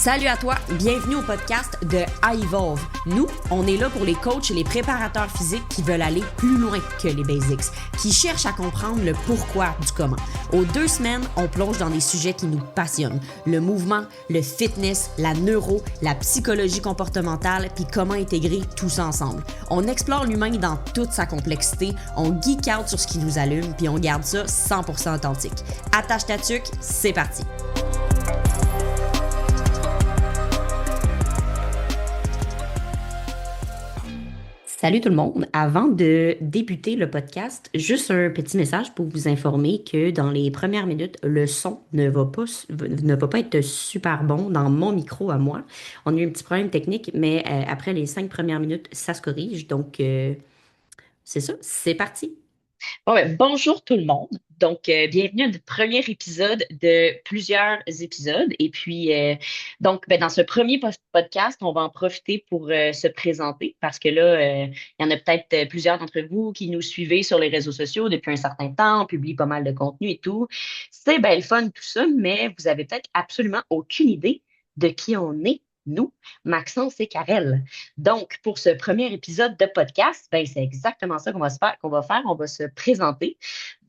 Salut à toi, bienvenue au podcast de iEvolve. Nous, on est là pour les coachs et les préparateurs physiques qui veulent aller plus loin que les basics, qui cherchent à comprendre le pourquoi du comment. Aux 2 semaines, on plonge dans des sujets qui nous passionnent. Le mouvement, le fitness, la neuro, la psychologie comportementale, puis comment intégrer tout ça ensemble. On explore l'humain dans toute sa complexité, on geek out sur ce qui nous allume, puis on garde ça 100% authentique. Attache ta tuque, c'est parti! Salut tout le monde. Avant de débuter le podcast, juste un petit message pour vous informer que dans les premières minutes, le son ne va pas être super bon dans mon micro à moi. On a eu un petit problème technique, mais après les 5 premières minutes, ça se corrige. Donc, c'est ça, c'est parti. Bon, bonjour tout le monde. Bienvenue à notre premier épisode de plusieurs épisodes. Dans ce premier podcast, on va en profiter pour se présenter parce que là, il y en a peut-être plusieurs d'entre vous qui nous suivez sur les réseaux sociaux depuis un certain temps, on publie pas mal de contenu et tout. C'est bien le fun, tout ça, mais vous avez peut-être absolument aucune idée de qui on est, nous, Maxence et Karel. Donc, pour ce premier épisode de podcast, ben, c'est exactement ça qu'on va faire. On va se présenter.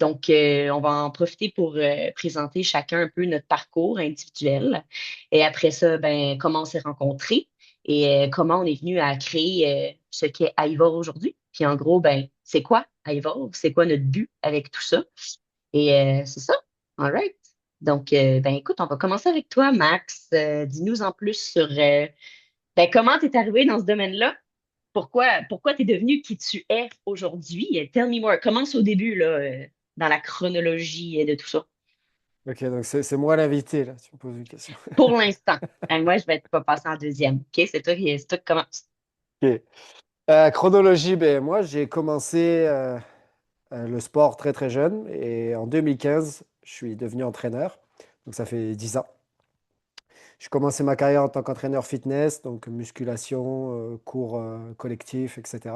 On va en profiter pour présenter chacun un peu notre parcours individuel. Et après ça, ben, comment on s'est rencontrés et comment on est venu à créer ce qu'est iEvolve aujourd'hui. Puis en gros, ben, c'est quoi iEvolve? C'est quoi notre but avec tout ça? C'est ça. All right. Ben, écoute, on va commencer avec toi, Max. Dis-nous en plus sur ben, comment tu es arrivé dans ce domaine-là? Pourquoi tu es devenu qui tu es aujourd'hui? Tell me more. Commence au début, là, dans la chronologie de tout ça. Ok, donc c'est moi l'invité, là, tu me poses une question. Pour l'instant. Moi, je vais pas passer en deuxième. OK? C'est toi qui commence. Ok. Chronologie, ben, moi j'ai commencé le sport très très jeune et en 2015, je suis devenu entraîneur, donc ça fait 10 ans. J'ai commencé ma carrière en tant qu'entraîneur fitness, donc musculation, cours collectifs, etc.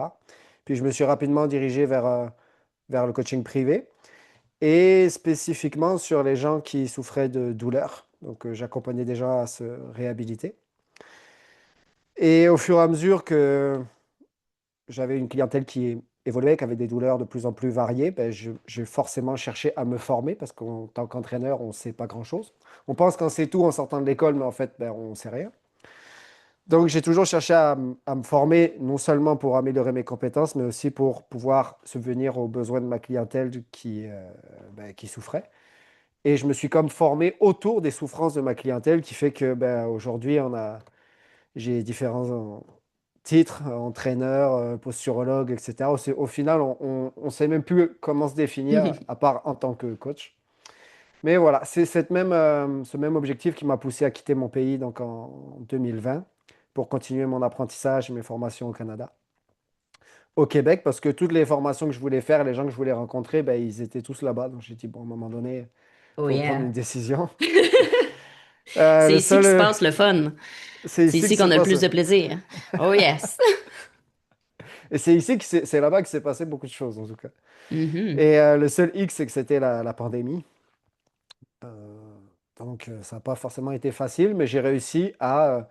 Puis je me suis rapidement dirigé vers le coaching privé et spécifiquement sur les gens qui souffraient de douleurs. Donc j'accompagnais des gens à se réhabiliter. Et au fur et à mesure que j'avais une clientèle qui évoluait, qui avait des douleurs de plus en plus variées, ben, j'ai forcément cherché à me former parce qu'en tant qu'entraîneur, on ne sait pas grand-chose. On pense qu'on sait tout en sortant de l'école, mais en fait, ben, on ne sait rien. Donc, j'ai toujours cherché à me former, non seulement pour améliorer mes compétences, mais aussi pour pouvoir subvenir aux besoins de ma clientèle qui souffrait. Et je me suis comme formé autour des souffrances de ma clientèle, qui fait que ben, aujourd'hui, j'ai différents titre, entraîneur, posturologue, etc. Au final, on ne sait même plus comment se définir, à part en tant que coach. Mais voilà, c'est ce même objectif qui m'a poussé à quitter mon pays donc en 2020 pour continuer mon apprentissage et mes formations au Canada. Au Québec, parce que toutes les formations que je voulais faire, les gens que je voulais rencontrer, ben, ils étaient tous là-bas. Donc j'ai dit, bon, à un moment donné, il Oh faut prendre yeah. une décision. C'est Le ici que se seul, passe le fun. c'est C'est ici que ici se qu'on a le passe. plus de plaisir. Oh yes. Et c'est ici que c'est là-bas que s'est passé beaucoup de choses, en tout cas. Mhm. Et le seul hic, c'est que c'était la pandémie. Euh, donc, ça n'a pas forcément été facile, mais j'ai réussi à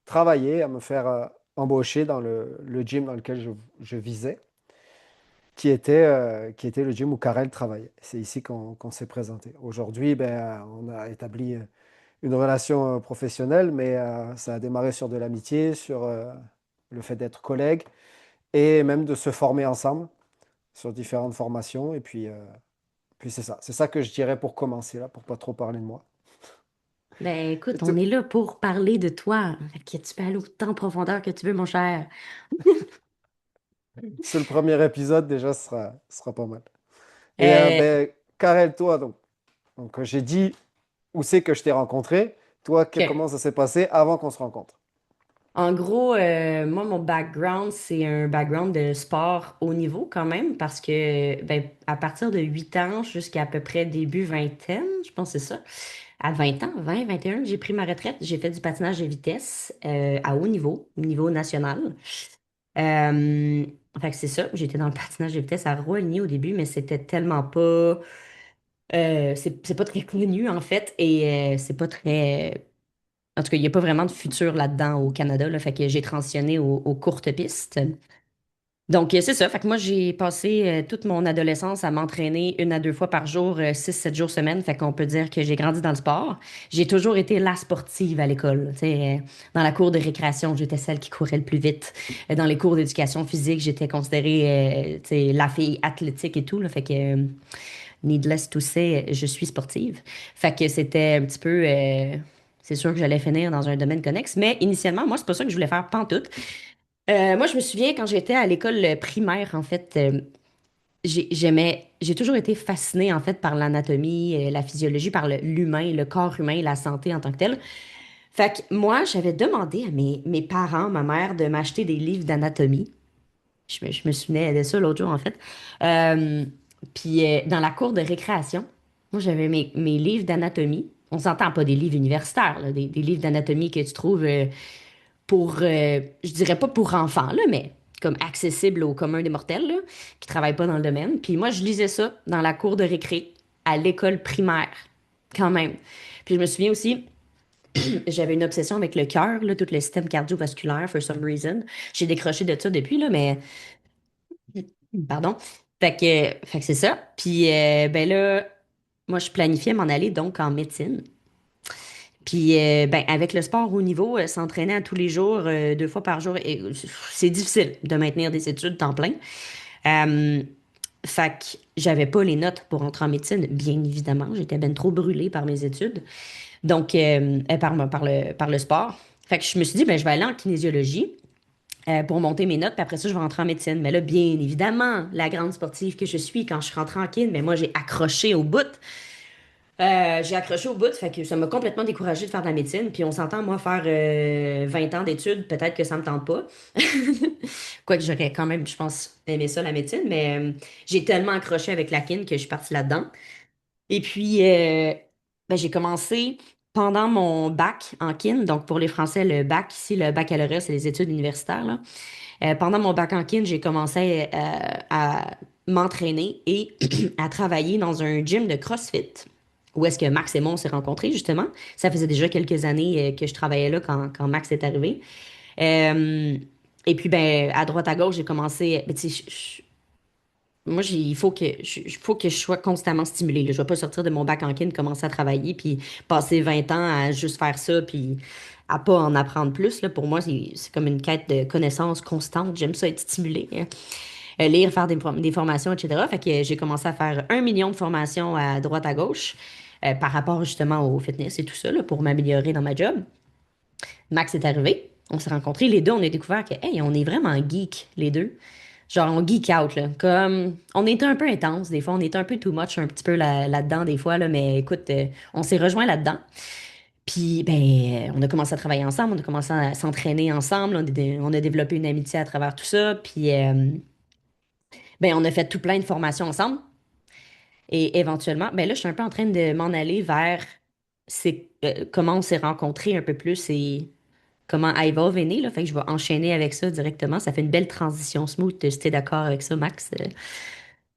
travailler, à me faire embaucher dans le gym dans lequel je visais, qui était le gym où Karel travaillait. C'est ici qu'on s'est présenté. Aujourd'hui, ben, on a établi une relation professionnelle, mais ça a démarré sur de l'amitié, sur le fait d'être collègues et même de se former ensemble sur différentes formations. Et puis c'est ça. C'est ça que je dirais pour commencer, là, pour pas trop parler de moi. Ben Et écoute, on tout- est là pour parler de toi. Fait que tu peux aller autant en profondeur que tu veux, mon cher. C'est le premier épisode, déjà, ce sera pas mal. Et Euh, ben, Karel, toi, donc j'ai dit où c'est que je t'ai rencontré. Toi, OK. comment ça s'est passé avant qu'on se rencontre? En gros, moi, mon background, c'est un background de sport haut niveau quand même, parce que ben, à partir de 8 ans jusqu'à peu près début vingtaine, je pense que c'est ça, à 20 ans, 20, 21, j'ai pris ma retraite. J'ai fait du patinage de vitesse à haut niveau, niveau national. Euh, Fait que c'est ça, j'étais dans le patinage de vitesse à Roigny au début, mais c'était tellement pas... c'est pas très connu en fait, et c'est pas très En tout cas, il n'y a pas vraiment de futur là-dedans au Canada, là, fait que j'ai transitionné aux courtes pistes. Donc, c'est ça. Fait que moi, j'ai passé toute mon adolescence à m'entraîner 1 à 2 fois par jour, 6, 7 jours semaine. Fait qu'on peut dire que j'ai grandi dans le sport. J'ai toujours été la sportive à l'école. Tu sais, dans la cour de récréation, j'étais celle qui courait le plus vite. Dans les cours d'éducation physique, j'étais considérée, tu sais, la fille athlétique et tout, là. Fait que, needless to say, je suis sportive. Fait que c'était un petit peu, c'est sûr que j'allais finir dans un domaine connexe. Mais initialement, moi, c'est pas ça que je voulais faire pantoute. Moi, je me souviens quand j'étais à l'école primaire, en fait, j'ai toujours été fascinée, en fait, par l'anatomie, la physiologie, par l'humain, le corps humain, la santé en tant que telle. Fait que moi, j'avais demandé à mes parents, ma mère, de m'acheter des livres d'anatomie. Je me souvenais de ça l'autre jour, en fait. Euh, Puis dans la cour de récréation, moi, j'avais mes livres d'anatomie. On s'entend pas des livres universitaires, là, des livres d'anatomie que tu trouves pour, je dirais pas pour enfants, là, mais comme accessible au commun des mortels, là, qui travaillent pas dans le domaine. Puis moi, je lisais ça dans la cour de récré à l'école primaire, quand même. Puis je me souviens aussi, j'avais une obsession avec le cœur, là, tout le système cardiovasculaire, for some reason. J'ai décroché de ça depuis, là, mais pardon. Fait que c'est ça. Puis ben là, moi, je planifiais m'en aller donc en médecine. Puis, ben, avec le sport haut niveau, s'entraîner à tous les jours, 2 fois par jour, c'est difficile de maintenir des études temps plein. Euh, Fait que j'avais pas les notes pour entrer en médecine, bien évidemment. J'étais ben trop brûlée par mes études, donc par le sport. Fait que je me suis dit, ben, je vais aller en kinésiologie pour monter mes notes, puis après ça, je vais rentrer en médecine. Mais là, bien évidemment, la grande sportive que je suis, quand je suis rentrée en kin, mais moi, j'ai accroché au bout. Fait que ça m'a complètement découragée de faire de la médecine. Puis on s'entend, moi, faire 20 ans d'études, peut-être que ça me tente pas. Quoique j'aurais quand même, je pense, aimé ça, la médecine, mais j'ai tellement accroché avec la kin que je suis partie là-dedans. Et puis, ben, j'ai commencé pendant mon bac en kin, donc pour les Français, le bac, ici, le baccalauréat, c'est les études universitaires, là. Pendant mon bac en kin, j'ai commencé à m'entraîner et à travailler dans un gym de CrossFit. Où est-ce que Max et moi on s'est rencontrés, justement. Ça faisait déjà quelques années que je travaillais là quand Max est arrivé. Euh, et puis, ben, à droite, à gauche, j'ai commencé. Ben, tu sais, moi, il faut que je sois constamment stimulée, là. Je vais pas sortir de mon bac en kin, commencer à travailler, puis passer 20 ans à juste faire ça, puis à pas en apprendre plus, là. Pour moi, c'est comme une quête de connaissances constante. J'aime ça être stimulée, hein. Lire, faire des formations, etc. Fait que j'ai commencé à faire 1 million de formations à droite, à gauche, par rapport justement au fitness et tout ça, là, pour m'améliorer dans ma job. Max est arrivé. On s'est rencontrés. Les deux, on a découvert que, hey, on est vraiment geeks, les deux. Genre, on geek out, là. Comme, on était un peu intense, des fois. On était un peu too much, un petit peu là-dedans, des fois, là. Mais écoute, on s'est rejoints là-dedans. Puis, ben, on a commencé à travailler ensemble, on a commencé à s'entraîner ensemble. On a développé une amitié à travers tout ça. Puis, ben, on a fait tout plein de formations ensemble. Et éventuellement, ben là, je suis un peu en train de m'en aller vers comment on s'est rencontrés un peu plus et comment iVolve est né, là. Fait que je vais enchaîner avec ça directement. Ça fait une belle transition smooth, si t'es d'accord avec ça, Max.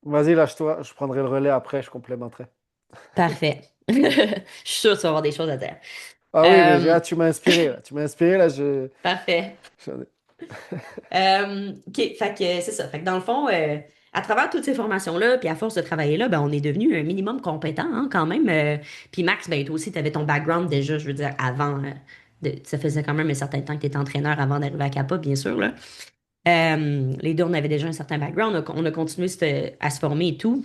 Vas-y, lâche-toi, je prendrai le relais après, je complémenterai. Parfait. Je suis sûre que tu vas avoir des choses à dire. Ah oui, mais Euh, tu m'as inspiré, là. Tu m'as inspiré, là, Parfait. j'en ai- OK, fait que c'est ça. Fait que dans le fond, à travers toutes ces formations-là, puis à force de travailler là, ben, on est devenu un minimum compétent, hein, quand même. Puis Max, ben, toi aussi, tu avais ton background déjà, je veux dire, avant. Ça faisait quand même un certain temps que tu étais entraîneur avant d'arriver à Kappa, bien sûr, là. Les deux, on avait déjà un certain background. On a continué à se former et tout.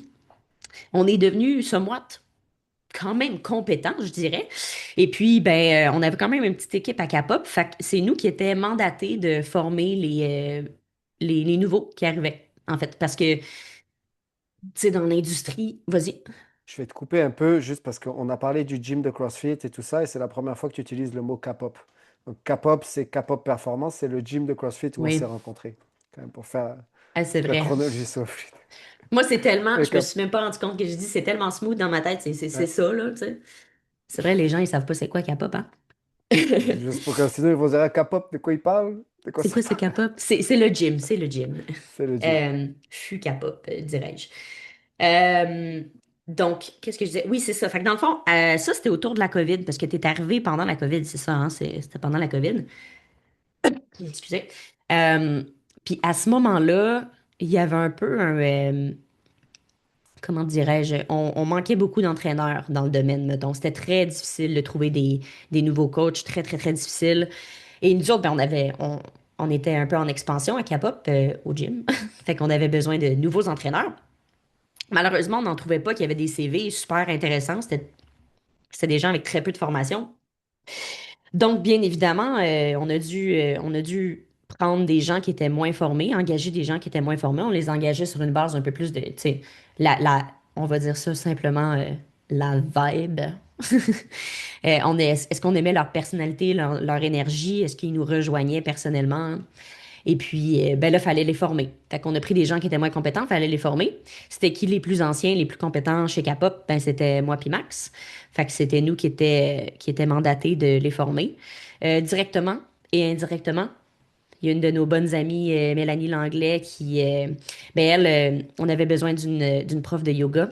On est devenu somewhat quand même compétent, je dirais. Et puis, ben, on avait quand même une petite équipe à Capop. Fait que c'est nous qui étions mandatés de former les nouveaux qui arrivaient, en fait. Parce que, tu sais, dans l'industrie, vas-y. Je vais te couper un peu, juste parce qu'on a parlé du gym de CrossFit et tout ça, et c'est la première fois que tu utilises le mot K-pop. Donc K-pop, c'est K-pop Performance, c'est le gym de CrossFit où on s'est Oui, rencontrés. Quand même, pour faire ah, c'est la vrai. chronologie soit fluide. Moi, c'est tellement, Et je me K- suis même pas rendu compte que je dis c'est tellement smooth dans ma tête, c'est ouais. ça, là, tu sais. C'est vrai, les gens, ils savent pas c'est quoi K-pop, hein? Juste pour que sinon ils vont dire ah, K-pop, de quoi ils parlent? De quoi C'est ça quoi ce parle? K-pop? C'est le gym, c'est le gym. C'est le gym. Je suis K-pop, dirais-je. Euh, Donc, qu'est-ce que je disais? Oui, c'est ça. Fait que dans le fond, ça, c'était autour de la COVID, parce que tu es arrivé pendant la COVID, c'est ça, hein? C'était pendant la COVID. Excusez. Euh, Puis à ce moment-là, il y avait un peu un, comment dirais-je, on manquait beaucoup d'entraîneurs dans le domaine, mettons. C'était très difficile de trouver des nouveaux coachs, très, très, très difficile. Et nous autres, ben, on était un peu en expansion à Capop, au gym. Fait qu'on avait besoin de nouveaux entraîneurs. Malheureusement, on n'en trouvait pas qui avaient des CV super intéressants. C'était des gens avec très peu de formation. Donc, bien évidemment, on a dû prendre des gens qui étaient moins formés, engager des gens qui étaient moins formés. On les engageait sur une base un peu plus de, tu sais, on va dire ça simplement, la vibe. Est-ce qu'on aimait leur personnalité, leur énergie? Est-ce qu'ils nous rejoignaient personnellement? Et puis, ben là, fallait les former. Fait qu'on a pris des gens qui étaient moins compétents, fallait les former. C'était qui les plus anciens, les plus compétents chez Capop? Ben, c'était moi puis Max. Fait que c'était nous qui étaient mandatés de les former, directement et indirectement. Il y a une de nos bonnes amies, Mélanie Langlais, ben elle, on avait besoin d'une prof de yoga.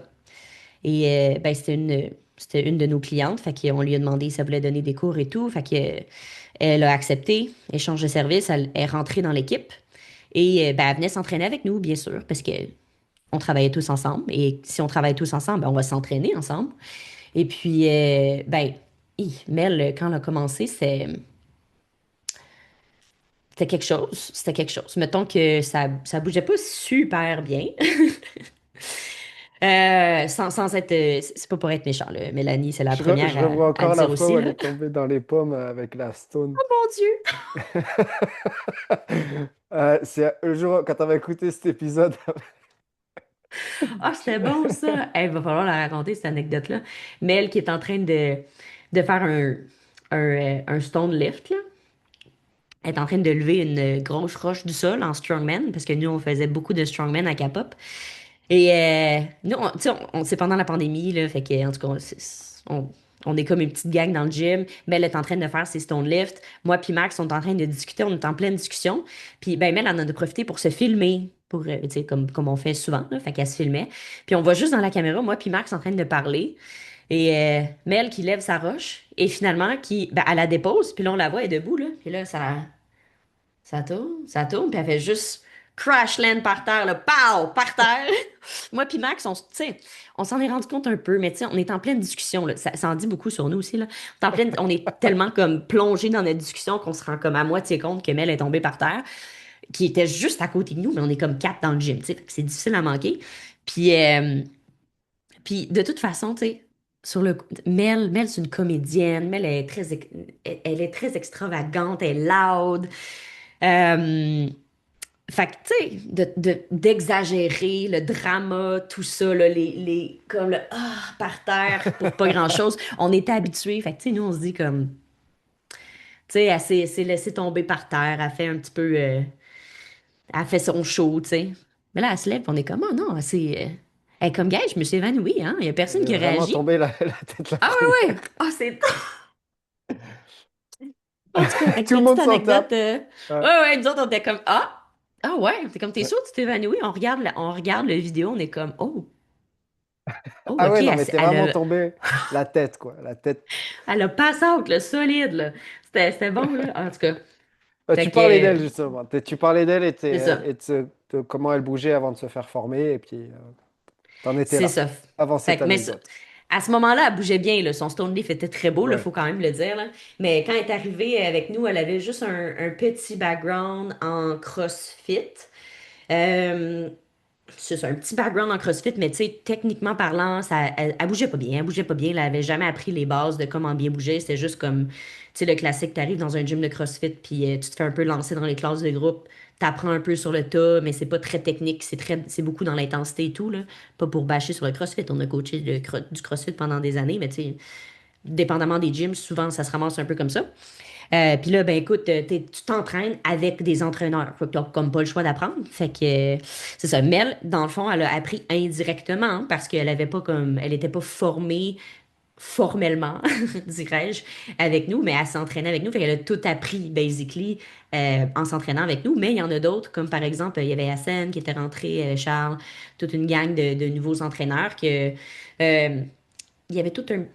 Et ben, c'était une de nos clientes. Fait qu'on lui a demandé si elle voulait donner des cours et tout. Fait que, elle a accepté, échange de service, elle est rentrée dans l'équipe. Et ben, elle venait s'entraîner avec nous, bien sûr, parce que on travaillait tous ensemble. Et si on travaille tous ensemble, ben, on va s'entraîner ensemble. Et puis, ben, Mel, quand elle a commencé, c'était quelque chose. C'était quelque chose. Mettons que ça bougeait pas super bien. Sans être. C'est pas pour être méchant, là. Mélanie, c'est la première Je revois à le encore la dire fois aussi, où elle là. est tombée dans les pommes avec la stone. Oh mon Dieu! C'est le jour quand on va écouter cet épisode. Ah, c'était bon, ça! Il va falloir la raconter, cette anecdote-là. Mel qui est en train de faire un stone lift, là. Elle est en train de lever une grosse roche du sol en strongman, parce que nous, on faisait beaucoup de strongman à Capop. Et nous, tu sais, c'est pendant la pandémie, là, fait que, en tout cas, on est comme une petite gang dans le gym. Mel est en train de faire ses stone lifts. Moi puis Max, on est en train de discuter, on est en pleine discussion. Puis, ben, Mel en a profité pour se filmer, tu sais, comme on fait souvent, là, fait qu'elle se filmait. Puis on voit juste dans la caméra, moi puis Max en train de parler. Et Mel qui lève sa roche, et finalement, ben, elle la dépose, puis là, on la voit, elle est debout, là. Puis là, ça tourne, puis elle fait juste crash land par terre, là, pow, par terre. Moi puis Max, tu sais, on s'en est rendu compte un peu, mais tu sais, on est en pleine discussion, là. Ça en dit beaucoup sur nous aussi, là. On est tellement comme plongé dans notre discussion qu'on se rend comme à moitié compte que Mel est tombée par terre, qui était juste à côté de nous, mais on est comme quatre dans le gym, tu sais, fait que c'est difficile à manquer. Puis, puis de toute façon, tu sais, Mel, c'est une comédienne. Mel, elle est très extravagante, elle est loud. Euh, Fait que, tu sais, d'exagérer le drama, tout ça, là, comme le par terre pour pas grand-chose, on était habitués. Fait que, tu sais, nous, on se dit comme, tu sais, elle s'est laissée tomber par terre, elle fait un petit peu, elle fait son show, tu sais. Mais là, elle se lève, puis on est comme, oh non, elle est comme, gars, je me suis évanouie, hein, il y a Elle personne est qui a vraiment réagi. tombée la tête la Ah première. ouais, ouais, ah, c'est. En tout cas, fait que Tout le petite monde s'en anecdote. tape. Ouais. Ouais, ouais, nous autres, on était comme, ah ouais, c'est comme, t'es sûr que tu t'es évanoui? On regarde le vidéo, on est comme, oh, Ah ok, ouais, non, elle, mais s- t'es elle vraiment a, tombé la tête, quoi. La tête. elle a pass out, là, solide, là. C'était bon, là. En tout cas, Tu fait parlais que, d'elle, justement. Tu parlais d'elle c'est ça. de comment elle bougeait avant de se faire former. Et puis, t'en étais C'est là, ça. avant Fait cette que, anecdote. à ce moment-là, elle bougeait bien, là. Son stone leaf était très beau, là, Ouais. faut quand même le dire, là. Mais quand elle est arrivée avec nous, elle avait juste un petit background en CrossFit. Euh, C'est ça, un petit background en CrossFit, mais tu sais, techniquement parlant, elle bougeait pas bien. Elle bougeait pas bien. Elle avait jamais appris les bases de comment bien bouger. C'était juste comme, tu sais, le classique, t'arrives dans un gym de CrossFit, puis tu te fais un peu lancer dans les classes de groupe. T'apprends un peu sur le tas, mais c'est pas très technique. C'est beaucoup dans l'intensité et tout, là. Pas pour bâcher sur le CrossFit. On a coaché du CrossFit pendant des années, mais tu sais, dépendamment des gyms, souvent, ça se ramasse un peu comme ça. Puis là, ben écoute, tu t'entraînes avec des entraîneurs. Fait que t'as comme pas le choix d'apprendre. Fait que c'est ça. Mel, dans le fond, elle a appris indirectement, hein, parce qu'elle avait pas comme. Elle était pas formée. formellement, dirais-je, avec nous, mais elle s'entraînait avec nous. Fait qu'elle a tout appris, basically, en s'entraînant avec nous. Mais il y en a d'autres, comme par exemple, il y avait Hassen qui était rentré, Charles, toute une gang de nouveaux entraîneurs il y avait tout un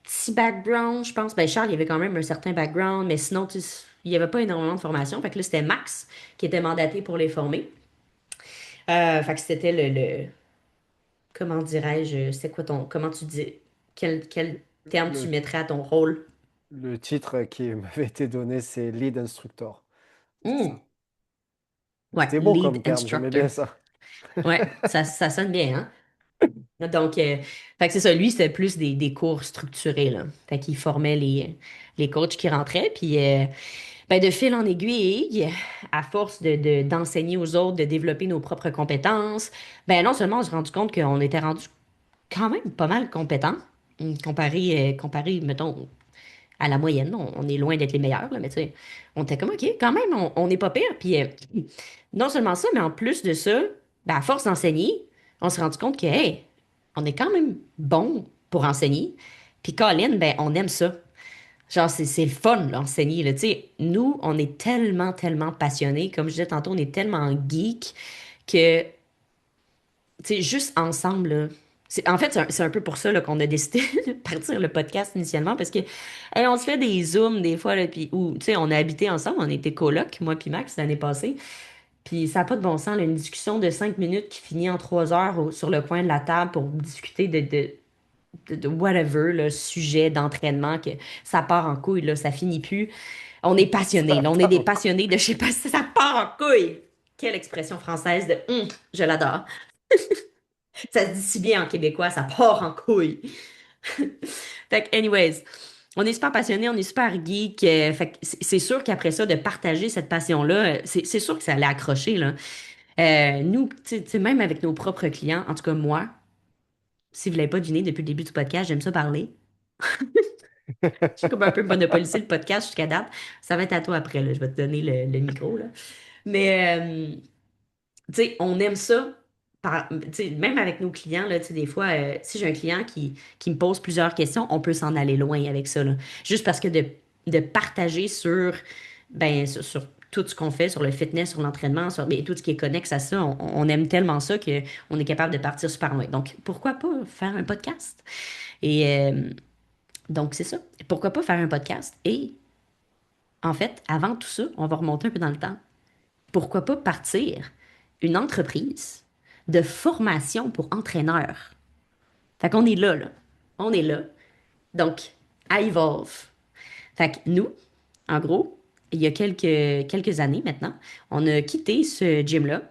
petit background, je pense. Ben, Charles, il y avait quand même un certain background, mais sinon, tu sais, il n'y avait pas énormément de formation. Fait que là, c'était Max qui était mandaté pour les former. Fait que c'était comment dirais-je, c'est quoi comment tu dis, quel terme tu Le, mettrais à ton rôle? le titre qui m'avait été donné, c'est Lead Instructor. C'est Hmm. ça. Ouais, C'était beau lead comme terme, j'aimais instructor. bien ça. Ouais, ça sonne bien, hein? Donc, fait que c'est ça, lui, c'était plus des cours structurés, là. Fait qu'il formait les coachs qui rentraient, puis ben, de fil en aiguille, à force d'enseigner aux autres, de développer nos propres compétences, ben non seulement on s'est rendu compte qu'on était rendu quand même pas mal compétents, comparé, mettons, à la moyenne. On est loin d'être les meilleurs, là, mais tu sais, on était comme, OK, quand même, on n'est pas pire. Puis non seulement ça, mais en plus de ça, ben, à force d'enseigner, on s'est rendu compte que, hey, on est quand même bon pour enseigner. Puis Colin, ben, on aime ça. Genre, c'est le fun, là, enseigner, là. Tu sais, nous, on est tellement, tellement passionnés. Comme je disais tantôt, on est tellement geeks que tu sais, juste ensemble, là. En fait, c'est un peu pour ça là, qu'on a décidé de partir le podcast initialement, parce que hey, on se fait des zooms des fois, là, puis, ou, tu sais, on a habité ensemble, on était coloc, moi puis Max, l'année passée, puis ça n'a pas de bon sens, là, une discussion de 5 minutes qui finit en 3 heures sur le coin de la table pour discuter de whatever, le sujet d'entraînement, que ça part en couille, là, ça finit plus. On est passionnés, Ça là, on est part des en couille. passionnés de, je sais pas, ça part en couille! Quelle expression française de je l'adore. Ça se dit si bien en québécois, ça part en couille. Fait que, anyways, on est super passionnés, on est super geek. Fait que c'est sûr qu'après ça, de partager cette passion-là, c'est sûr que ça allait accrocher, là. Nous, tu sais, même avec nos propres clients, en tout cas moi, si vous ne l'avez pas deviné depuis le début du podcast, j'aime ça parler. J'ai comme un peu monopolisé le podcast jusqu'à date. Ça va être à toi après, là. Je vais te donner le micro, là. Mais, tu sais, on aime ça. Tu sais, même avec nos clients, là, tu sais, des fois, si j'ai un client qui me pose plusieurs questions, on peut s'en aller loin avec ça, là. Juste parce que de partager sur tout ce qu'on fait, sur le fitness, sur l'entraînement, sur ben, tout ce qui est connexe à ça, on aime tellement ça qu'on est capable de partir super loin. Donc, pourquoi pas faire un podcast? Et donc, c'est ça. Pourquoi pas faire un podcast? Et en fait, avant tout ça, on va remonter un peu dans le temps. Pourquoi pas partir une entreprise de formation pour entraîneurs? Fait qu'on est là, là. On est là. Donc, à Evolve. Fait que nous, en gros, il y a quelques années maintenant, on a quitté ce gym-là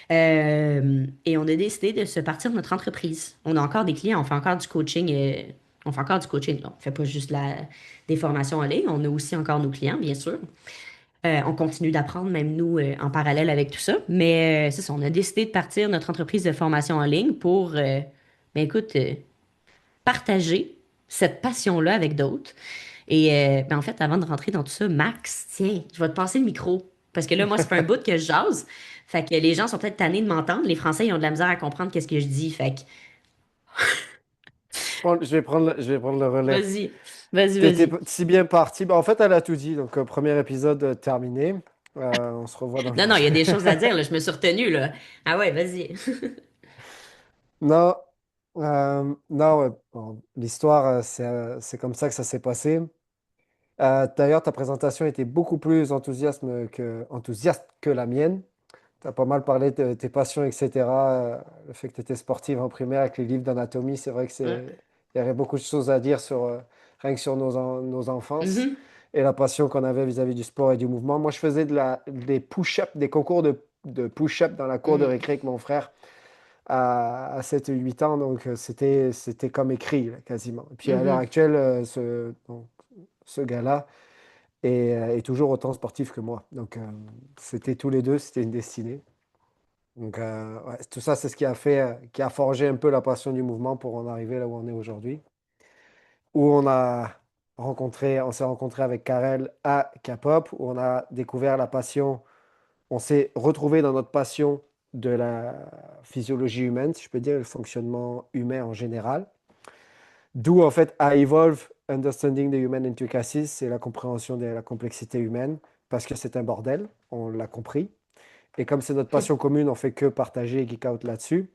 et on a décidé de se partir de notre entreprise. On a encore des clients, on fait encore du coaching. On fait encore du coaching, là. On fait pas juste des formations en ligne, on a aussi encore nos clients, bien sûr. On continue d'apprendre, même nous, en parallèle avec tout ça. Mais c'est ça, on a décidé de partir notre entreprise de formation en ligne pour, ben écoute, partager cette passion-là avec d'autres. Et ben en fait, avant de rentrer dans tout ça, Max, tiens, je vais te passer le micro. Parce que là, moi, ça fait un bout que je jase. Fait que les gens sont peut-être tannés de m'entendre. Les Français, ils ont de la misère à comprendre qu'est-ce que je dis. Fait que, Je vais prendre le relais. vas-y, vas-y, T'étais vas-y. si bien parti. Bah, en fait, elle a tout dit. Donc, premier épisode terminé. On se revoit dans le Non, non, il y a prochain. des choses à dire, là. Je me suis retenue, là. Ah ouais, vas-y. Non, non, ouais, bon, l'histoire, c'est comme ça que ça s'est passé. D'ailleurs, ta présentation était beaucoup plus enthousiaste que la mienne. Tu as pas mal parlé de tes passions, etc. Le fait que tu étais sportive en primaire avec les livres d'anatomie, c'est vrai que Ouais. il y aurait beaucoup de choses à dire rien que sur nos enfances Mhm. et la passion qu'on avait vis-à-vis du sport et du mouvement. Moi, je faisais des push-ups, des concours de push-up dans la cour de Mhm. récré avec mon frère à 7 ou 8 ans, donc c'était comme écrit, là, quasiment. Et puis à l'heure Mhm. actuelle, ce gars-là est toujours autant sportif que moi. Donc c'était tous les deux, c'était une destinée. Donc ouais, tout ça, c'est ce qui a fait, qui a forgé un peu la passion du mouvement pour en arriver là où on est aujourd'hui. Où on s'est rencontré avec Karel à K-pop, où on a découvert la passion, on s'est retrouvé dans notre passion de la physiologie humaine, si je peux dire, le fonctionnement humain en général. D'où, en fait, I Evolve, Understanding the Human Intricacies, c'est la compréhension de la complexité humaine, parce que c'est un bordel, on l'a compris. Et comme c'est notre passion commune, on fait que partager et geek out là-dessus.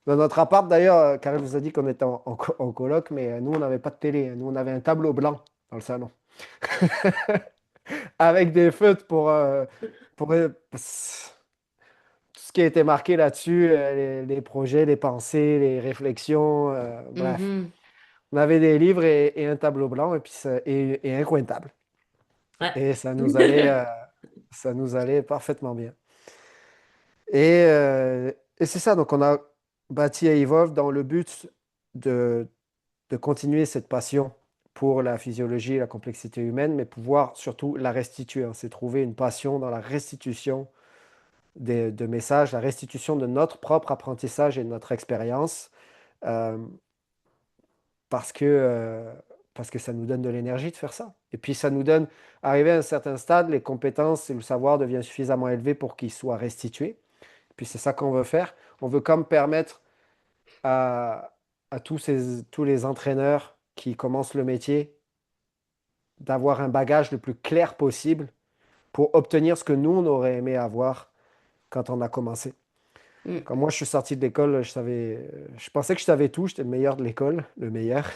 Dans notre appart, d'ailleurs, Karel vous a dit qu'on était en coloc, mais nous, on n'avait pas de télé. Nous, on avait un tableau blanc dans le salon, avec des feutres pour tout ce qui a été marqué là-dessus, les projets, les pensées, les réflexions, bref. Mhm. On avait des livres et un tableau blanc et un coin de table. Ouais. Et ça nous allait parfaitement bien. Et c'est ça, donc on a bâti Evolve dans le but de, de continuer cette passion pour la physiologie et la complexité humaine, mais pouvoir surtout la restituer, hein. C'est trouver une passion dans la restitution de messages, la restitution de notre propre apprentissage et de notre expérience, euh, parce que, euh, parce que ça nous donne de l'énergie de faire ça. Et puis ça nous donne, arrivé à un certain stade, les compétences et le savoir deviennent suffisamment élevés pour qu'ils soient restitués. Puis c'est ça qu'on veut faire. On veut comme permettre à tous les entraîneurs qui commencent le métier d'avoir un bagage le plus clair possible pour obtenir ce que nous, on aurait aimé avoir quand on a commencé. Mm. Quand moi, je suis sorti de l'école, je pensais que je savais tout, j'étais le meilleur de l'école, le meilleur.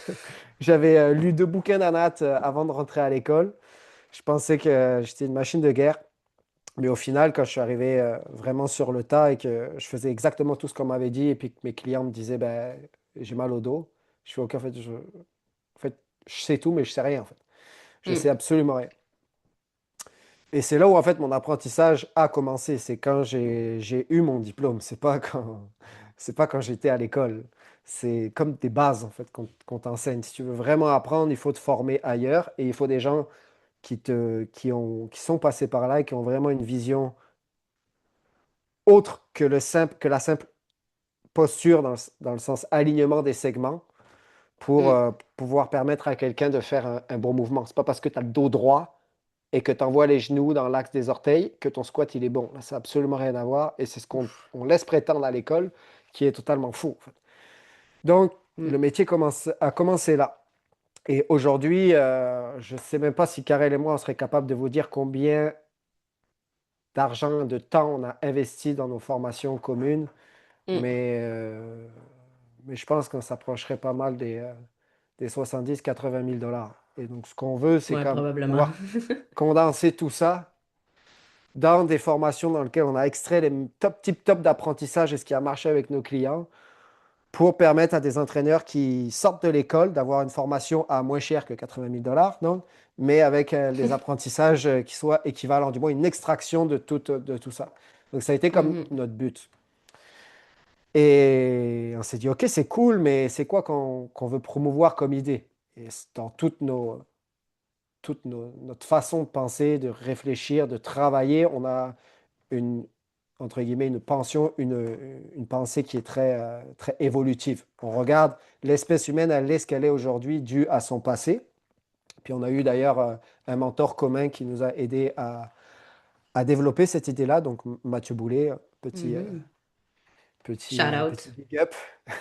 J'avais lu 2 bouquins d'anates avant de rentrer à l'école. Je pensais que j'étais une machine de guerre. Mais au final, quand je suis arrivé vraiment sur le tas et que je faisais exactement tout ce qu'on m'avait dit et puis que mes clients me disaient, ben, j'ai mal au dos, je fais, OK, en fait, je sais tout, mais je sais rien, en fait. Je sais Mm. absolument rien. Et c'est là où, en fait, mon apprentissage a commencé. C'est quand j'ai eu mon diplôme. C'est pas quand j'étais à l'école. C'est comme des bases, en fait, qu'on t'enseigne. Si tu veux vraiment apprendre, il faut te former ailleurs et il faut des gens qui sont passés par là et qui ont vraiment une vision autre que la simple posture dans le sens alignement des segments pour Mm. pouvoir permettre à quelqu'un de faire un bon mouvement. C'est pas parce que tu as le dos droit et que tu envoies les genoux dans l'axe des orteils que ton squat il est bon. Là, ça n'a absolument rien à voir et c'est ce qu'on laisse prétendre à l'école qui est totalement faux, en fait. Donc, le Mm. métier a commencé là. Et aujourd'hui, je ne sais même pas si Karel et moi, on serait capable de vous dire combien d'argent, de temps on a investi dans nos formations communes, Mm. mais, euh, mais je pense qu'on s'approcherait pas mal des 70-80 000 dollars. Et donc, ce qu'on veut, c'est Ouais, comme probablement. pouvoir condenser tout ça dans des formations dans lesquelles on a extrait les top, tip top d'apprentissage et ce qui a marché avec nos clients pour permettre à des entraîneurs qui sortent de l'école d'avoir une formation à moins cher que 80 000 dollars, donc, mais avec des apprentissages qui soient équivalents, du moins une extraction de tout ça. Donc, ça a été comme Mhm. notre but. Et on s'est dit, OK, c'est cool, mais c'est quoi qu'on veut promouvoir comme idée? Et dans notre façon de penser, de réfléchir, de travailler, on a une, entre guillemets, une pensée qui est très évolutive. On regarde l'espèce humaine, elle est ce qu'elle est aujourd'hui due à son passé. Puis on a eu d'ailleurs un mentor commun qui nous a aidé à développer cette idée-là, donc Mathieu Boulet, Mhm. petit Shout out. big up.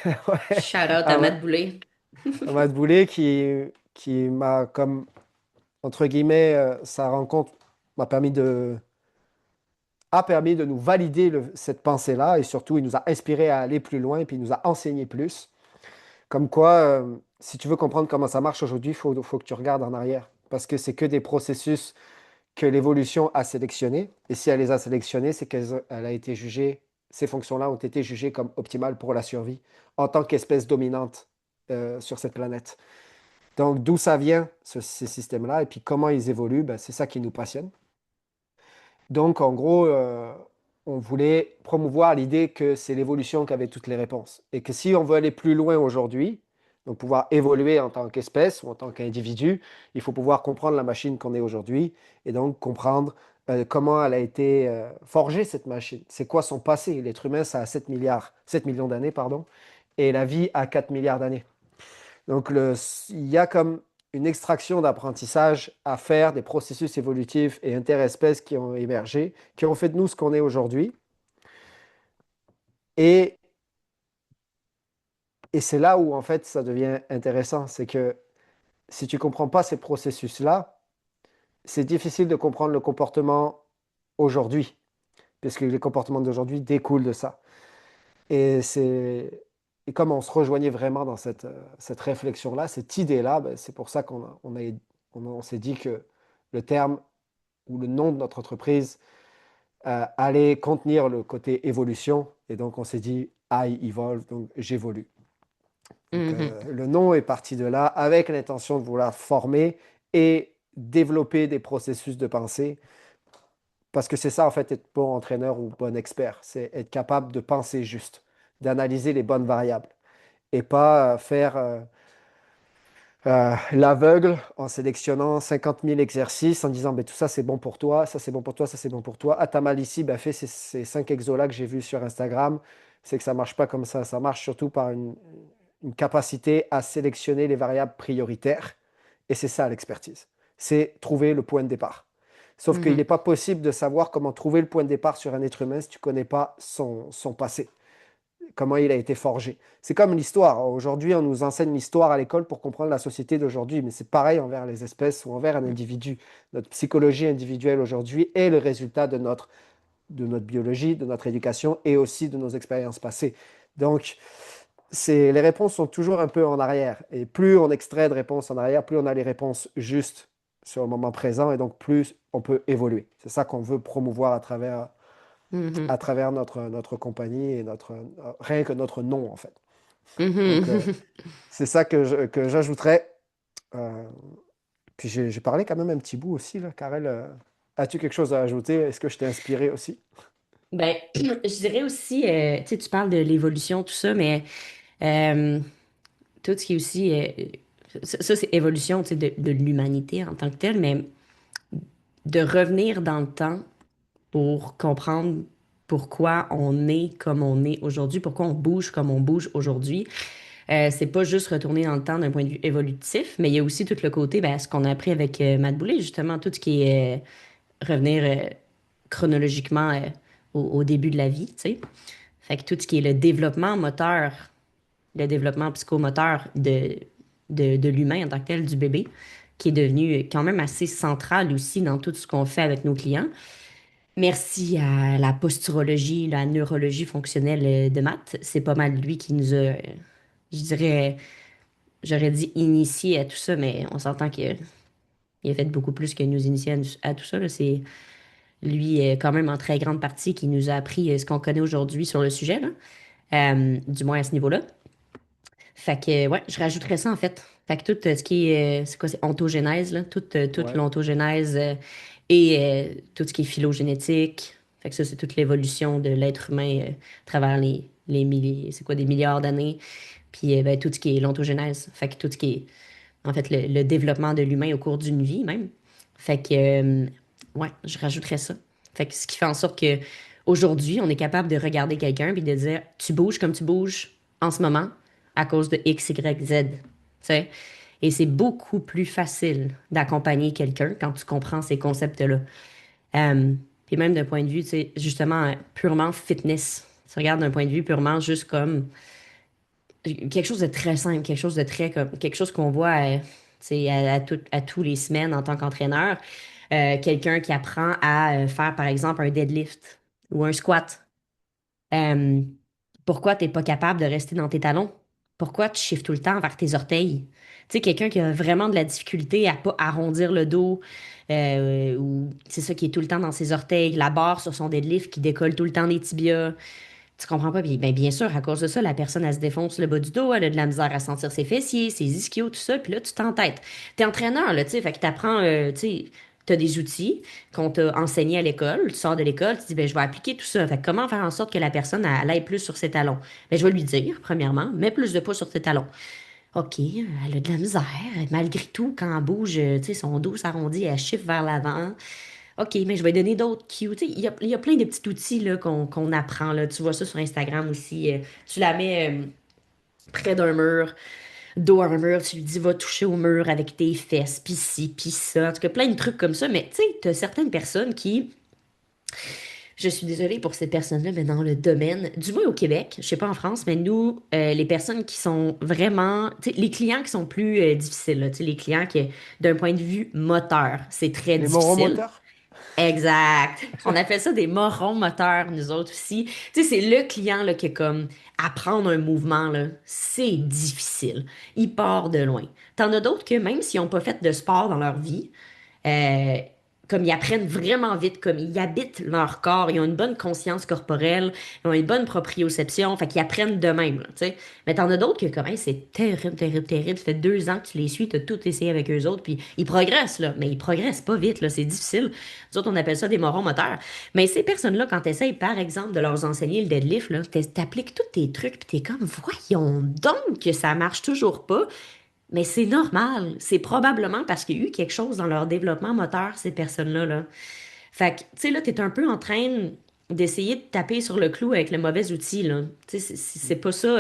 Ouais. Shout out à À, Matt Boulay. Matt Boulet qui m'a comme, entre guillemets, sa rencontre m'a permis a permis de nous valider cette pensée-là et surtout, il nous a inspiré à aller plus loin et puis il nous a enseigné plus. Comme quoi, si tu veux comprendre comment ça marche aujourd'hui, faut que tu regardes en arrière parce que c'est que des processus que l'évolution a sélectionnés. Et si elle les a sélectionnés, c'est qu'elle a été jugée, ces fonctions-là ont été jugées comme optimales pour la survie en tant qu'espèce dominante sur cette planète. Donc, d'où ça vient, ces systèmes-là, et puis comment ils évoluent, ben, c'est ça qui nous passionne. Donc, en gros, on voulait promouvoir l'idée que c'est l'évolution qui avait toutes les réponses. Et que si on veut aller plus loin aujourd'hui, donc pouvoir évoluer en tant qu'espèce ou en tant qu'individu, il faut pouvoir comprendre la machine qu'on est aujourd'hui et donc comprendre comment elle a été forgée, cette machine. C'est quoi son passé? L'être humain, ça a 7 millions d'années, pardon, et la vie a 4 milliards d'années. Donc, il y a comme une extraction d'apprentissage à faire des processus évolutifs et interespèces qui ont émergé, qui ont fait de nous ce qu'on est aujourd'hui. Et Et c'est là où, en fait, ça devient intéressant. C'est que si tu ne comprends pas ces processus-là, c'est difficile de comprendre le comportement aujourd'hui, puisque les comportements d'aujourd'hui découlent de ça. Et c'est et comme on se rejoignait vraiment dans cette réflexion-là, cette idée-là, ben, c'est pour ça on s'est dit que le terme ou le nom de notre entreprise allait contenir le côté évolution. Et donc, on s'est dit I evolve, donc j'évolue. Donc, Mhm. le nom est parti de là avec l'intention de vouloir former et développer des processus de pensée. Parce que c'est ça, en fait, être bon entraîneur ou bon expert. C'est être capable de penser juste, d'analyser les bonnes variables et pas faire l'aveugle en sélectionnant 50 000 exercices en disant ben, tout ça c'est bon pour toi, ça c'est bon pour toi, ça c'est bon pour toi. Ah, t'as mal ici, ben, fais ces 5 exos-là que j'ai vus sur Instagram. C'est que ça marche pas comme ça. Ça marche surtout par une capacité à sélectionner les variables prioritaires. Et c'est ça l'expertise. C'est trouver le point de départ. Sauf qu'il n'est Mhm. pas possible de savoir comment trouver le point de départ sur un être humain si tu ne connais pas son passé, comment il a été forgé. C'est comme l'histoire. Aujourd'hui, on nous enseigne l'histoire à l'école pour comprendre la société d'aujourd'hui, mais c'est pareil envers les espèces ou envers un individu. Notre psychologie individuelle aujourd'hui est le résultat de notre biologie, de notre éducation et aussi de nos expériences passées. Donc, les réponses sont toujours un peu en arrière. Et plus on extrait de réponses en arrière, plus on a les réponses justes sur le moment présent et donc plus on peut évoluer. C'est ça qu'on veut promouvoir à Mhm. travers notre compagnie et rien que notre nom, en fait. Donc, Mhm. c'est ça que j'ajouterais. Euh, puis j'ai parlé quand même un petit bout aussi, là. Karel, as-tu quelque chose à ajouter? Est-ce que je t'ai inspiré aussi? Ben, je dirais aussi, tu sais, tu parles de l'évolution, tout ça, mais euh, tout ce qui est aussi, ça, c'est évolution, tu sais, de l'humanité en tant que telle, mais de revenir dans le temps pour comprendre pourquoi on est comme on est aujourd'hui, pourquoi on bouge comme on bouge aujourd'hui. C'est pas juste retourner dans le temps d'un point de vue évolutif, mais il y a aussi tout le côté, ben, ce qu'on a appris avec Matt Boulay, justement, tout ce qui est revenir chronologiquement au début de la vie, tu sais. Fait que tout ce qui est le développement moteur, le développement psychomoteur de l'humain en tant que tel, du bébé, qui est devenu quand même assez central aussi dans tout ce qu'on fait avec nos clients. Merci à la posturologie, la neurologie fonctionnelle de Matt. C'est pas mal lui qui nous a, je dirais, j'aurais dit initié à tout ça, mais on s'entend qu'il a fait beaucoup plus que nous initier à tout ça, là. C'est lui, quand même, en très grande partie, qui nous a appris ce qu'on connaît aujourd'hui sur le sujet, là. Du moins à ce niveau-là. Fait que, ouais, je rajouterais ça, en fait. Fait que tout ce qui est, c'est quoi, c'est ontogénèse, là, toute Ouais. l'ontogénèse et tout ce qui est phylogénétique. Fait que ça, c'est toute l'évolution de l'être humain à travers les milliers, c'est quoi, des milliards d'années. Puis, ben, tout ce qui est l'ontogénèse. Fait que tout ce qui est, en fait, le développement de l'humain au cours d'une vie, même. Fait que, ouais, je rajouterais ça. Fait que ce qui fait en sorte que aujourd'hui, on est capable de regarder quelqu'un puis de dire, tu bouges comme tu bouges en ce moment à cause de X, Y, Z. Tu sais? Et c'est beaucoup plus facile d'accompagner quelqu'un quand tu comprends ces concepts-là. Euh, Puis même d'un point de vue, tu sais, justement, purement fitness. Tu regardes d'un point de vue purement juste comme quelque chose de très simple, quelque chose de très comme quelque chose qu'on voit tu sais, à tous les semaines en tant qu'entraîneur. Quelqu'un qui apprend à faire, par exemple, un deadlift ou un squat. Euh, Pourquoi t'es pas capable de rester dans tes talons? Pourquoi tu chiffres tout le temps vers tes orteils? Tu sais, quelqu'un qui a vraiment de la difficulté à pas arrondir le dos, ou c'est ça qui est tout le temps dans ses orteils, la barre sur son deadlift qui décolle tout le temps des tibias. Tu comprends pas? Puis, ben, bien sûr, à cause de ça, la personne, elle se défonce le bas du dos, elle a de la misère à sentir ses fessiers, ses ischios, tout ça. Puis là, tu t'entêtes. T'es entraîneur, là, tu sais, fait que t'apprends, tu sais, t'as des outils qu'on t'a enseignés à l'école. Tu sors de l'école, tu dis, ben, je vais appliquer tout ça. Fait que comment faire en sorte que la personne, elle aille plus sur ses talons? Ben, je vais lui dire, premièrement, mets plus de poids sur tes talons. OK, elle a de la misère. Malgré tout, quand elle bouge, tu sais, son dos s'arrondit, elle chiffre vers l'avant. OK, mais je vais donner d'autres cues. Tu sais, il y a plein de petits outils là, qu'on apprend. Là. Tu vois ça sur Instagram aussi. Tu la mets près d'un mur, dos à un mur, tu lui dis va toucher au mur avec tes fesses, pis ci, pis ça. En tout cas, plein de trucs comme ça. Mais tu sais, tu as certaines personnes qui Je suis désolée pour ces personnes-là, mais dans le domaine, du moins au Québec, je sais pas en France, mais nous, les personnes qui sont vraiment, tu sais, les clients qui sont plus difficiles, là, tu sais, les clients qui, d'un point de vue moteur, c'est très Les difficile. moromoteurs? Exact. On appelle ça des morons moteurs, nous autres aussi. Tu sais, c'est le client là, qui est comme apprendre un mouvement, là, c'est difficile. Il part de loin. T'en as d'autres que même s'ils n'ont pas fait de sport dans leur vie, euh, comme ils apprennent vraiment vite, comme ils habitent leur corps, ils ont une bonne conscience corporelle, ils ont une bonne proprioception, fait qu'ils apprennent de même, là, tu sais. Mais t'en as d'autres que, comme, hey, c'est terrible, terrible, terrible, ça fait 2 ans que tu les suis, t'as tout essayé avec eux autres, puis ils progressent, là, mais ils progressent pas vite, là, c'est difficile. Nous autres, on appelle ça des morons moteurs. Mais ces personnes-là, quand t'essayes, par exemple, de leur enseigner le deadlift, là, t'appliques tous tes trucs, puis t'es comme, voyons donc que ça marche toujours pas. Mais c'est normal. C'est probablement parce qu'il y a eu quelque chose dans leur développement moteur, ces personnes-là, là. Fait que, tu sais, là, t'es un peu en train d'essayer de taper sur le clou avec le mauvais outil, là. Tu sais, c'est pas ça,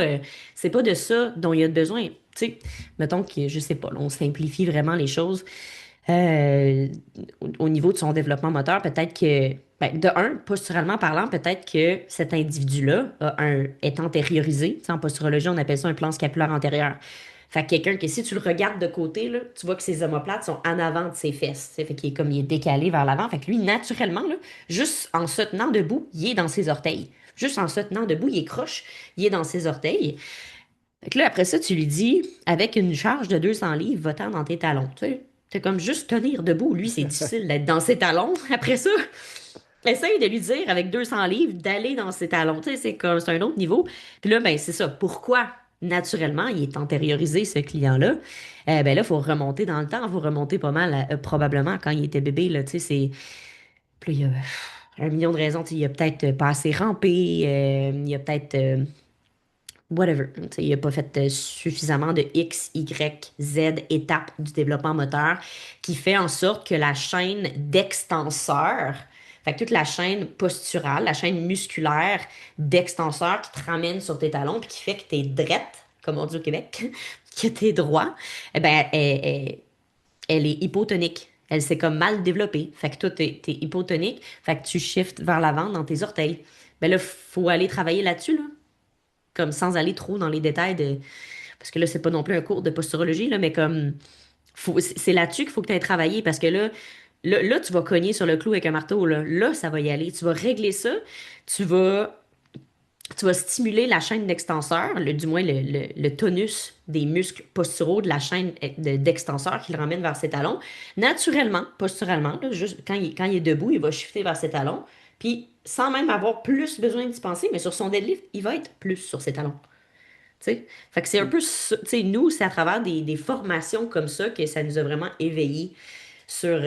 c'est pas de ça dont il y a besoin. Tu sais, mettons que, je sais pas, là, on simplifie vraiment les choses. Euh, au niveau de son développement moteur, peut-être que, ben, de un, posturalement parlant, peut-être que cet individu-là est antériorisé. Tu sais, en posturologie, on appelle ça un plan scapulaire antérieur. Fait que quelqu'un que si tu le regardes de côté, là, tu vois que ses omoplates sont en avant de ses fesses. Tu sais, fait qu'il est comme il est décalé vers l'avant. Fait que lui, naturellement, là, juste en se tenant debout, il est dans ses orteils. Juste en se tenant debout, il est croche, il est dans ses orteils. Fait que là, après ça, tu lui dis, avec une charge de 200 livres, va-t'en dans tes talons. Tu sais, c'est comme juste tenir debout. Lui, c'est difficile d'être dans ses talons. Après ça, essaye de lui dire, avec 200 livres, d'aller dans ses talons. Tu sais, c'est comme, c'est un autre niveau. Puis là, ben, c'est ça. Pourquoi? Naturellement, il est antériorisé, ce client-là. Ben là, il faut remonter dans le temps. Il faut remonter pas mal, probablement, quand il était bébé, là. Tu sais, c'est. Puis là, il y a un million de raisons. Tu sais, il a peut-être pas assez rampé. Il a peut-être. Whatever. Tu sais, il n'a pas fait suffisamment de X, Y, Z étapes du développement moteur qui fait en sorte que la chaîne d'extenseur, fait que toute la chaîne posturale, la chaîne musculaire d'extenseur qui te ramène sur tes talons puis qui fait que tu es drette, comme on dit au Québec, que tu es droit, eh ben, elle est hypotonique. Elle s'est comme mal développée. Fait que toi, t'es hypotonique. Fait que tu shifts vers l'avant dans tes orteils. Ben là, faut aller travailler là-dessus, là comme sans aller trop dans les détails de. Parce que là, c'est pas non plus un cours de posturologie, là, mais comme. C'est là-dessus qu'il faut que tu aies travaillé parce que là, tu vas cogner sur le clou avec un marteau. Là, ça va y aller. Tu vas régler ça. Tu vas, tu vas stimuler la chaîne d'extenseur, du moins le tonus des muscles posturaux de la chaîne d'extenseur qui le ramène vers ses talons. Naturellement, posturalement, là, juste quand il est debout, il va shifter vers ses talons. Puis, sans même avoir plus besoin d'y penser, mais sur son deadlift, il va être plus sur ses talons. Tu sais? Fait que c'est un peu ça. Tu sais, nous, c'est à travers des formations comme ça que ça nous a vraiment éveillés sur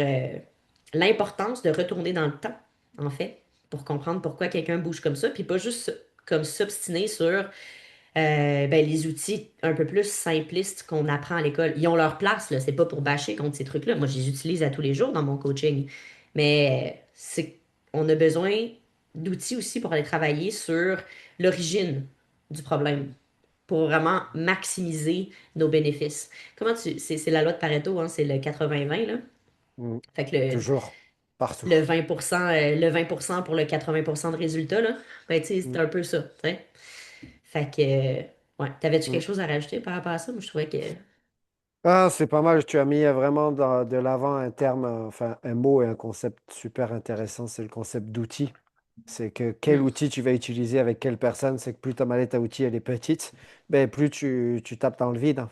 l'importance de retourner dans le temps, en fait, pour comprendre pourquoi quelqu'un bouge comme ça, puis pas juste comme s'obstiner sur ben, les outils un peu plus simplistes qu'on apprend à l'école. Ils ont leur place, là. C'est pas pour bâcher contre ces trucs-là. Moi, je les utilise à tous les jours dans mon coaching. Mais on a besoin d'outils aussi pour aller travailler sur l'origine du problème pour vraiment maximiser nos bénéfices. C'est la loi de Pareto, hein, c'est le 80-20, là. Mm. Fait que Toujours, partout. le 20%, le 20% pour le 80% de résultats, là, ben, tu sais, c'est Mm. un peu ça, tu sais. Fait que, ouais, t'avais-tu Mm. quelque chose à rajouter par rapport à ça? Moi, je trouvais que... Ah, c'est pas mal. Tu as mis vraiment de l'avant un terme, enfin un mot et un concept super intéressant. C'est le concept d'outil. C'est que quel Hmm. outil tu vas utiliser avec quelle personne. C'est que plus ta mallette à outils elle est petite, ben plus tu tapes dans le vide, hein.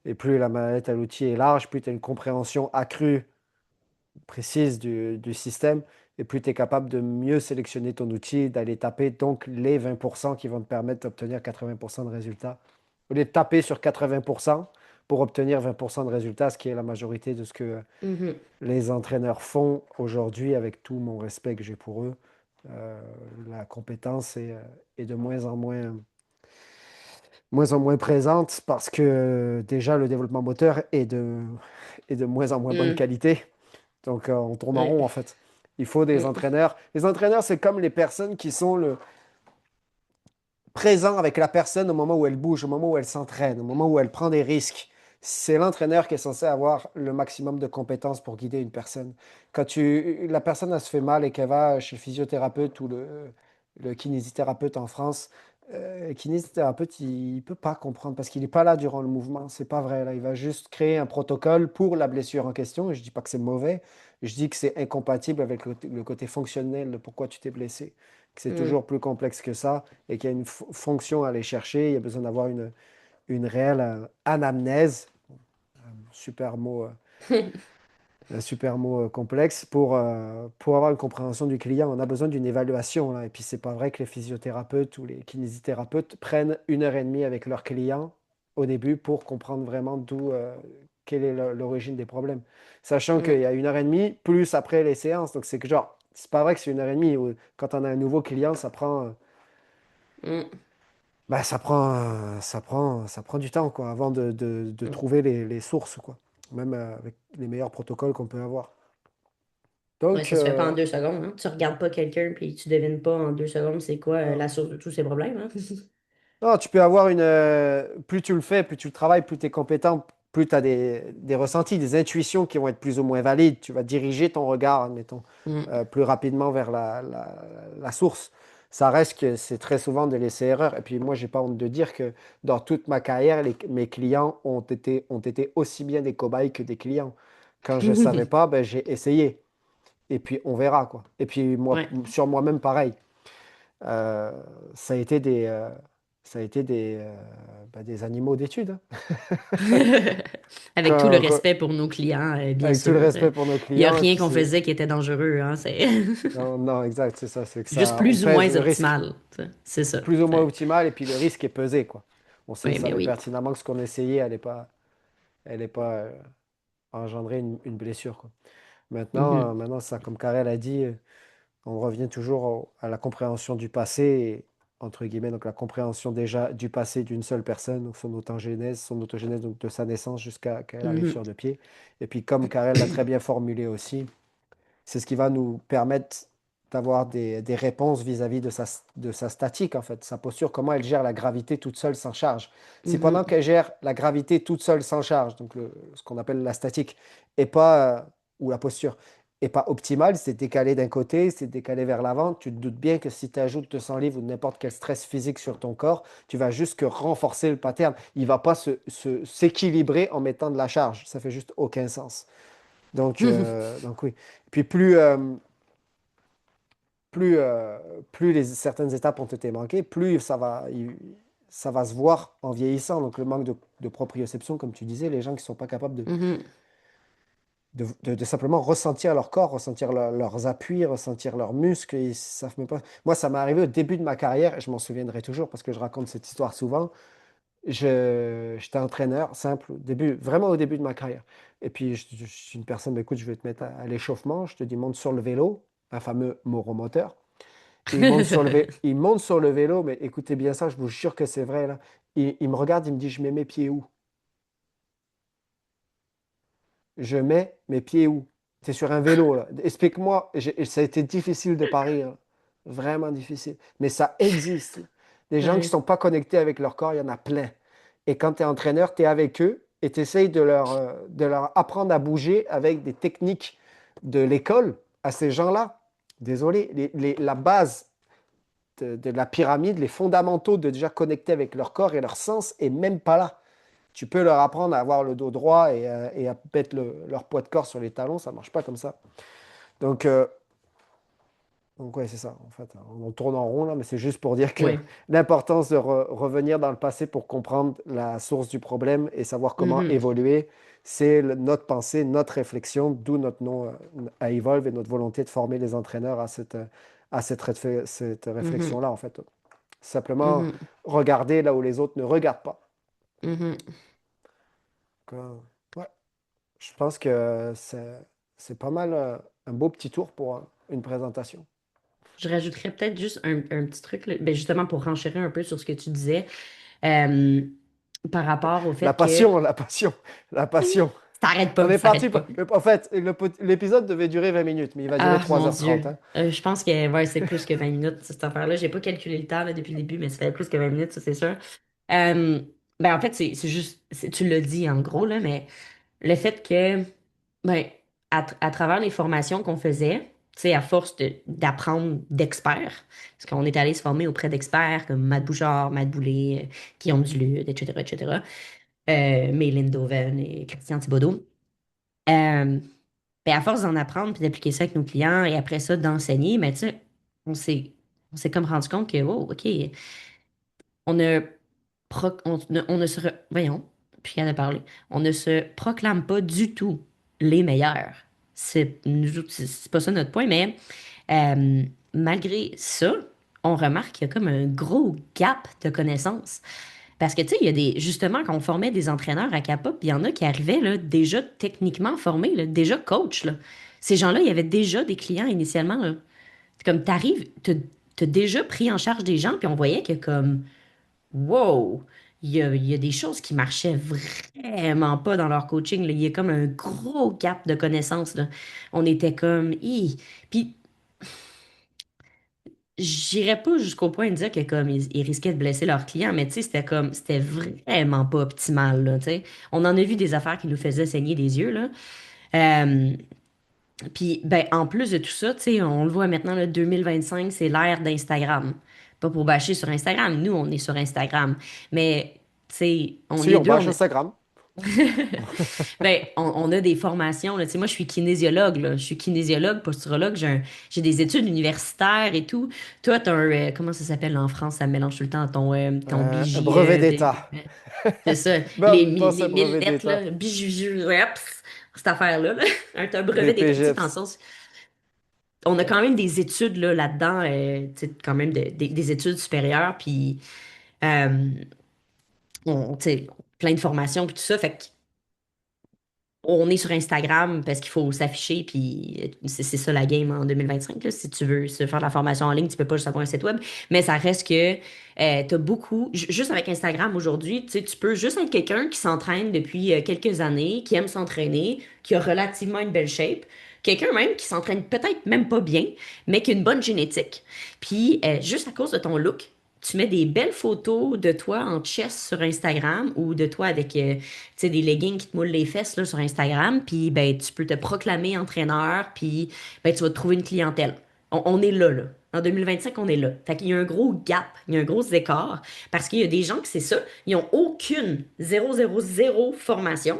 Et plus la mallette à outils est large, plus tu as une compréhension accrue, précise du système. Et plus tu es capable de mieux sélectionner ton outil, d'aller taper donc les 20% qui vont te permettre d'obtenir 80% de résultats. Au lieu de taper sur 80% pour obtenir 20% de résultats, ce qui est la majorité de ce que Mhm. les entraîneurs font aujourd'hui, avec tout mon respect que j'ai pour eux. Euh, la compétence est de moins en moins présente parce que déjà le développement moteur est de moins en moins bonne Hmm. qualité. Donc on tourne en Ouais. rond en fait. Il faut des Hmm. entraîneurs. Les entraîneurs, c'est comme les personnes qui sont présents avec la personne au moment où elle bouge, au moment où elle s'entraîne, au moment où elle prend des risques. c'est l'entraîneur qui est censé avoir le maximum de compétences pour guider une personne. La personne elle se fait mal et qu'elle va chez le physiothérapeute ou le kinésithérapeute en France, le kinésithérapeute, il ne peut pas comprendre parce qu'il n'est pas là durant le mouvement. C'est pas vrai, là. Il va juste créer un protocole pour la blessure en question. Et je dis pas que c'est mauvais, je dis que c'est incompatible avec le côté fonctionnel de pourquoi tu t'es blessé. Que c'est Mm. toujours plus complexe que ça et qu'il y a une fonction à aller chercher. Il y a besoin d'avoir une réelle anamnèse, super mot, un super mot complexe, pour avoir une compréhension du client. On a besoin d'une évaluation, là. Et puis, c'est pas vrai que les physiothérapeutes ou les kinésithérapeutes prennent 1 heure et demie avec leurs clients au début pour comprendre vraiment quelle est l'origine des problèmes. Sachant qu'il Mm. y a 1 heure et demie, plus après les séances. Donc, c'est que genre, c'est pas vrai que c'est 1 heure et demie. Quand on a un nouveau client, Mm. bah, ça prend du temps, quoi, avant de Mm. trouver les sources, quoi. Même avec les meilleurs protocoles qu'on peut avoir. Ouais, Donc, ça se fait pas en 2 secondes, hein. Tu regardes pas quelqu'un puis tu devines pas en 2 secondes c'est quoi non. la source de tous ces problèmes, hein. Non, tu peux avoir plus tu le fais, plus tu le travailles, plus tu es compétent, plus tu as des ressentis, des intuitions qui vont être plus ou moins valides. Tu vas diriger ton regard, admettons, Mm. plus rapidement vers la source. Ça reste que c'est très souvent de laisser erreur. Et puis moi, j'ai pas honte de dire que dans toute ma carrière, mes clients ont été aussi bien des cobayes que des clients. Quand je ne savais pas, ben, j'ai essayé. Et puis on verra, quoi. Et puis moi, Ouais. sur moi-même, pareil. Euh, ça a été des animaux d'études, hein. Avec tout le Quand- quand- respect pour nos clients, bien avec tout le sûr. respect pour nos Il n'y a clients, et rien puis qu'on faisait qui était dangereux, hein. C'est non, non, exact, c'est ça, c'est que juste ça, on plus ou pèse moins le risque. optimal, tu sais. C'est ça. Plus ou moins optimal, et puis le risque est pesé, quoi. Oui, mais Savait oui. pertinemment que ce qu'on essayait elle est pas engendrer une blessure, quoi. Mhm. Maintenant, ça, comme Karel a dit, on revient toujours à la compréhension du passé, et, entre guillemets, donc la compréhension déjà du passé d'une seule personne, donc son autogénèse donc de sa naissance jusqu'à qu'elle arrive Mhm. sur le pied. Et puis, comme Karel l'a très bien formulé aussi, c'est ce qui va nous permettre d'avoir des réponses vis-à-vis de sa statique, en fait, sa posture, comment elle gère la gravité toute seule sans charge. Si pendant Mhm. qu'elle gère la gravité toute seule sans charge, donc ce qu'on appelle la statique, et pas, ou la posture, et pas optimale, c'est décalé d'un côté, c'est décalé vers l'avant, tu te doutes bien que si tu ajoutes 200 livres ou n'importe quel stress physique sur ton corps, tu vas juste que renforcer le pattern. Il ne va pas s'équilibrer en mettant de la charge. Ça fait juste aucun sens. Donc oui. Puis plus certaines étapes ont été manquées, plus ça va se voir en vieillissant. Donc le manque de proprioception, comme tu disais, les gens qui ne sont pas capables de, Mhm. de, de- de simplement ressentir leur corps, ressentir leurs appuis, ressentir leurs muscles, ils savent même pas. Moi, ça m'est arrivé au début de ma carrière, et je m'en souviendrai toujours parce que je raconte cette histoire souvent. J'étais entraîneur simple, vraiment au début de ma carrière. Et puis, je suis une personne, écoute, je vais te mettre à l'échauffement, je te dis, monte sur le vélo, un fameux moromoteur. Et il monte sur le vélo, mais écoutez bien ça, je vous jure que c'est vrai, là. Il me regarde, il me dit, je mets mes pieds où? Je mets mes pieds où? Tu es sur un vélo, là. Explique-moi. Ça a été difficile de pas rire, là. Vraiment difficile. Mais ça existe, là. Des gens qui ne Ouais. sont pas connectés avec leur corps, il y en a plein. Et quand tu es entraîneur, tu es avec eux et tu essayes de leur apprendre à bouger avec des techniques de l'école à ces gens-là. Désolé, la base de la pyramide, les fondamentaux de déjà connecter avec leur corps et leur sens est même pas là. Tu peux leur apprendre à avoir le dos droit et à mettre leur poids de corps sur les talons, ça ne marche pas comme ça. Donc, euh, donc ouais, c'est ça. En fait, on tourne en rond là, mais c'est juste pour dire que Ouais. l'importance de revenir dans le passé pour comprendre la source du problème et savoir comment Mhm. évoluer, c'est notre pensée, notre réflexion, d'où notre nom à Evolve et notre volonté de former les entraîneurs à cette Mhm. réflexion-là, en fait. Simplement Mhm. regarder là où les autres ne regardent pas. Mhm. Ouais, je pense que c'est pas mal un beau petit tour pour une présentation. Je rajouterais peut-être juste un petit truc, là. Ben, justement pour renchérir un peu sur ce que tu disais, euh, par rapport au La fait que passion, la passion, la passion. On est ça parti. arrête pas. En fait, l'épisode devait durer 20 minutes, mais il va durer Ah, mon 3h30, Dieu. hein. Je pense que ouais, c'est plus que 20 minutes, cette affaire-là. J'ai pas calculé le temps là, depuis le début, mais ça fait plus que 20 minutes, ça, c'est sûr. Euh, Ben, en fait, c'est juste, tu l'as dit en gros, là, mais le fait que, ben, à travers les formations qu'on faisait, tu sais, à force d'apprendre d'experts, parce qu'on est allé se former auprès d'experts comme Matt Bouchard, Matt Boulay, Guillaume Duluth, etc., etc., Mélène Dauven et Christian Thibodeau. Euh, ben, à force d'en apprendre puis d'appliquer ça avec nos clients et après ça, d'enseigner, ben, tu sais, on s'est, on s'est comme rendu compte que, oh, OK, on ne, on ne se, voyons, puis il y en a parlé, on ne se proclame pas du tout les meilleurs. Nous autres, c'est pas ça notre point, mais euh, malgré ça, on remarque qu'il y a comme un gros gap de connaissances. Parce que, tu sais, il y a des, justement, quand on formait des entraîneurs à Kappa, puis il y en a qui arrivaient là, déjà techniquement formés, là, déjà coach, là. Ces gens-là, il y avait déjà des clients initialement, là. C'est comme, t'arrives, t'as déjà pris en charge des gens, puis on voyait que comme, wow, il y a des choses qui marchaient vraiment pas dans leur coaching, là. Il y a comme un gros gap de connaissances, là. On était comme, hi. Puis, j'irais pas jusqu'au point de dire que comme ils risquaient de blesser leurs clients, mais tu sais, c'était comme, c'était vraiment pas optimal, là, tu sais. On en a vu des affaires qui nous faisaient saigner des yeux, là. Euh, Puis, ben, en plus de tout ça, tu sais, on le voit maintenant, le 2025, c'est l'ère d'Instagram. Pas pour bâcher sur Instagram, nous, on est sur Instagram. Mais, tu sais, Si, les on deux, bâche Instagram. ben, on a des formations, là. Tu sais, moi, je suis kinésiologue, là. Je suis kinésiologue, posturologue, j'ai des études universitaires et tout. Toi, t'as un, comment ça s'appelle en France? Ça mélange tout le temps ton Un brevet BJ. d'État. C'est ça, Bon, c'est les un brevet 1000 lettres, d'État. là, bijou, ouais, cette affaire-là, là. Un brevet d'état, tu sais, dans le BPGEPS. sens, on a quand même des études là, là-dedans, tu sais, quand même des études supérieures, puis euh, tu sais, plein de formations, puis tout ça, fait qu'on est sur Instagram parce qu'il faut s'afficher, puis c'est ça la game en 2025, là. Si tu veux se faire de la formation en ligne, tu peux pas juste avoir un site web, mais ça reste que t'as beaucoup, juste avec Instagram aujourd'hui, tu sais, tu peux juste être quelqu'un qui s'entraîne depuis quelques années, qui aime s'entraîner, qui a relativement une belle shape, quelqu'un même qui s'entraîne peut-être même pas bien, mais qui a une bonne génétique. Puis juste à cause de ton look, tu mets des belles photos de toi en chest sur Instagram ou de toi avec tu sais, des leggings qui te moulent les fesses là, sur Instagram, puis ben, tu peux te proclamer entraîneur, puis ben, tu vas te trouver une clientèle. On est là, là. En 2025, on est là. Fait qu'il y a un gros gap, il y a un gros écart, parce qu'il y a des gens que c'est ça, ils ont aucune, zéro, zéro, zéro formation.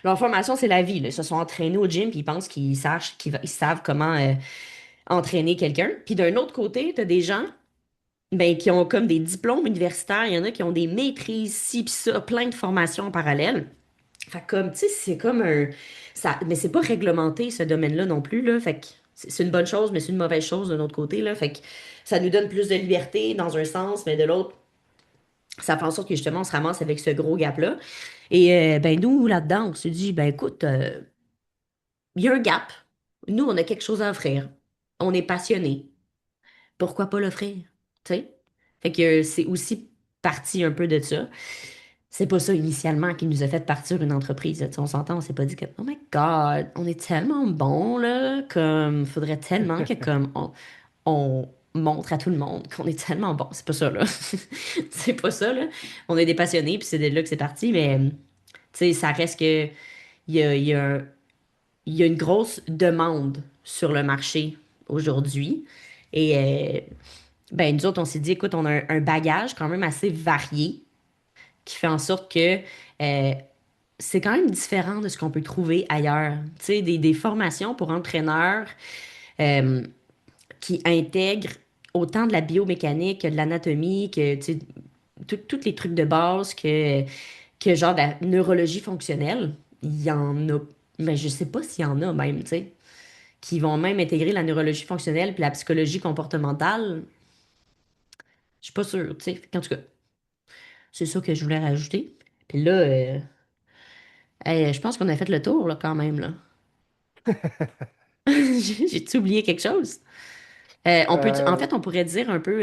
Leur formation, c'est la vie, là. Ils se sont entraînés au gym, puis ils pensent ils savent comment entraîner quelqu'un. Puis d'un autre côté, tu as des gens ben, qui ont comme des diplômes universitaires, il y en a qui ont des maîtrises, ci, pis ça, plein de formations en parallèle. Fait que comme, tu sais, c'est comme un... Ça, mais c'est pas réglementé, ce domaine-là non plus, là. Fait que c'est une bonne chose, mais c'est une mauvaise chose d'un autre côté, là. Fait que ça nous donne plus de liberté dans un sens, mais de l'autre, ça fait en sorte que justement, on se ramasse avec ce gros gap-là. Et ben, nous, là-dedans, on se dit, ben, écoute, il y a un gap. Nous, on a quelque chose à offrir. On est passionnés. Pourquoi pas l'offrir? Tu sais? Fait que c'est aussi parti un peu de ça. C'est pas ça initialement qui nous a fait partir une entreprise. Tu sais, on s'entend, on s'est pas dit que, oh my God, on est tellement bon, là, comme, faudrait tellement que, comme, on montre à tout le monde qu'on est tellement bon. C'est pas ça, là. C'est pas ça, là. On est des passionnés, puis c'est de là que c'est parti, mais, tu sais, ça reste que, il y a une grosse demande sur le marché aujourd'hui. Et, ben, nous autres, on s'est dit, écoute, on a un bagage quand même assez varié qui fait en sorte que euh, c'est quand même différent de ce qu'on peut trouver ailleurs. Tu sais, des formations pour entraîneurs euh, qui intègrent autant de la biomécanique que de l'anatomie, que tu sais, tous les trucs de base, que genre de la neurologie fonctionnelle. Il y en a, mais je sais pas s'il y en a même, tu sais, qui vont même intégrer la neurologie fonctionnelle puis la psychologie comportementale. Je suis pas sûre, tu sais. En tout cas, c'est ça que je voulais rajouter. Puis là, hey, je pense qu'on a fait le tour, là, quand même, là. J'ai-tu oublié quelque chose? En Euh, fait, on pourrait dire un peu,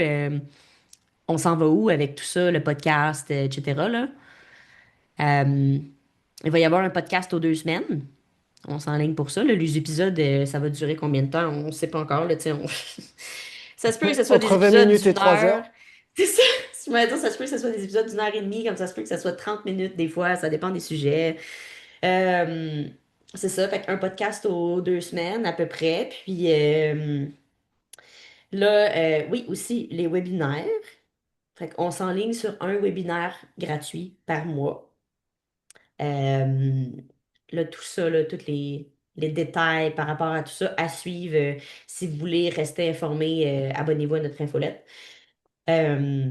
on s'en va où avec tout ça, le podcast, etc., là. Euh, il va y avoir un podcast aux 2 semaines. On s'enligne pour ça, là. Les épisodes, ça va durer combien de temps? On ne sait pas encore, là, tu sais. Ça se peut que ce soit des Entre 20 épisodes minutes et d'une 3 heure. heures. C'est ça. Mettons, ça se peut que ce soit des épisodes d'1 heure et demie, comme ça se peut que ça soit 30 minutes des fois, ça dépend des sujets. Euh, c'est ça, fait un podcast aux 2 semaines à peu près. Puis là, oui, aussi les webinaires. Fait qu'on s'enligne sur un webinaire gratuit par mois. Euh, là, tout ça, là, tous les détails par rapport à tout ça à suivre. Si vous voulez rester informé, abonnez-vous à notre infolette. Euh,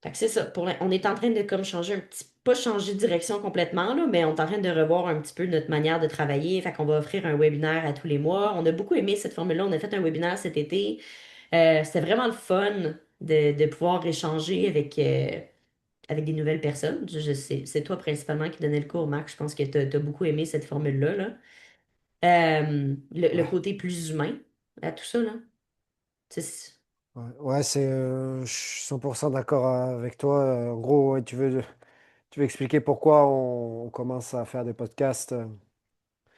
Fait que c'est ça. On est en train de comme changer un petit, pas changer de direction complètement, là, mais on est en train de revoir un petit peu notre manière de travailler. Fait qu'on va offrir un webinaire à tous les mois. On a beaucoup aimé cette formule-là. On a fait un webinaire cet été. C'était vraiment le fun de pouvoir échanger avec des nouvelles personnes. Je sais, c'est toi principalement qui donnais le cours, Marc. Je pense que tu as beaucoup aimé cette formule-là, là. Le Ouais, côté plus humain à tout ça, là. C'est- ouais, ouais, je suis 100% d'accord avec toi. En gros, ouais, tu veux expliquer pourquoi on commence à faire des podcasts.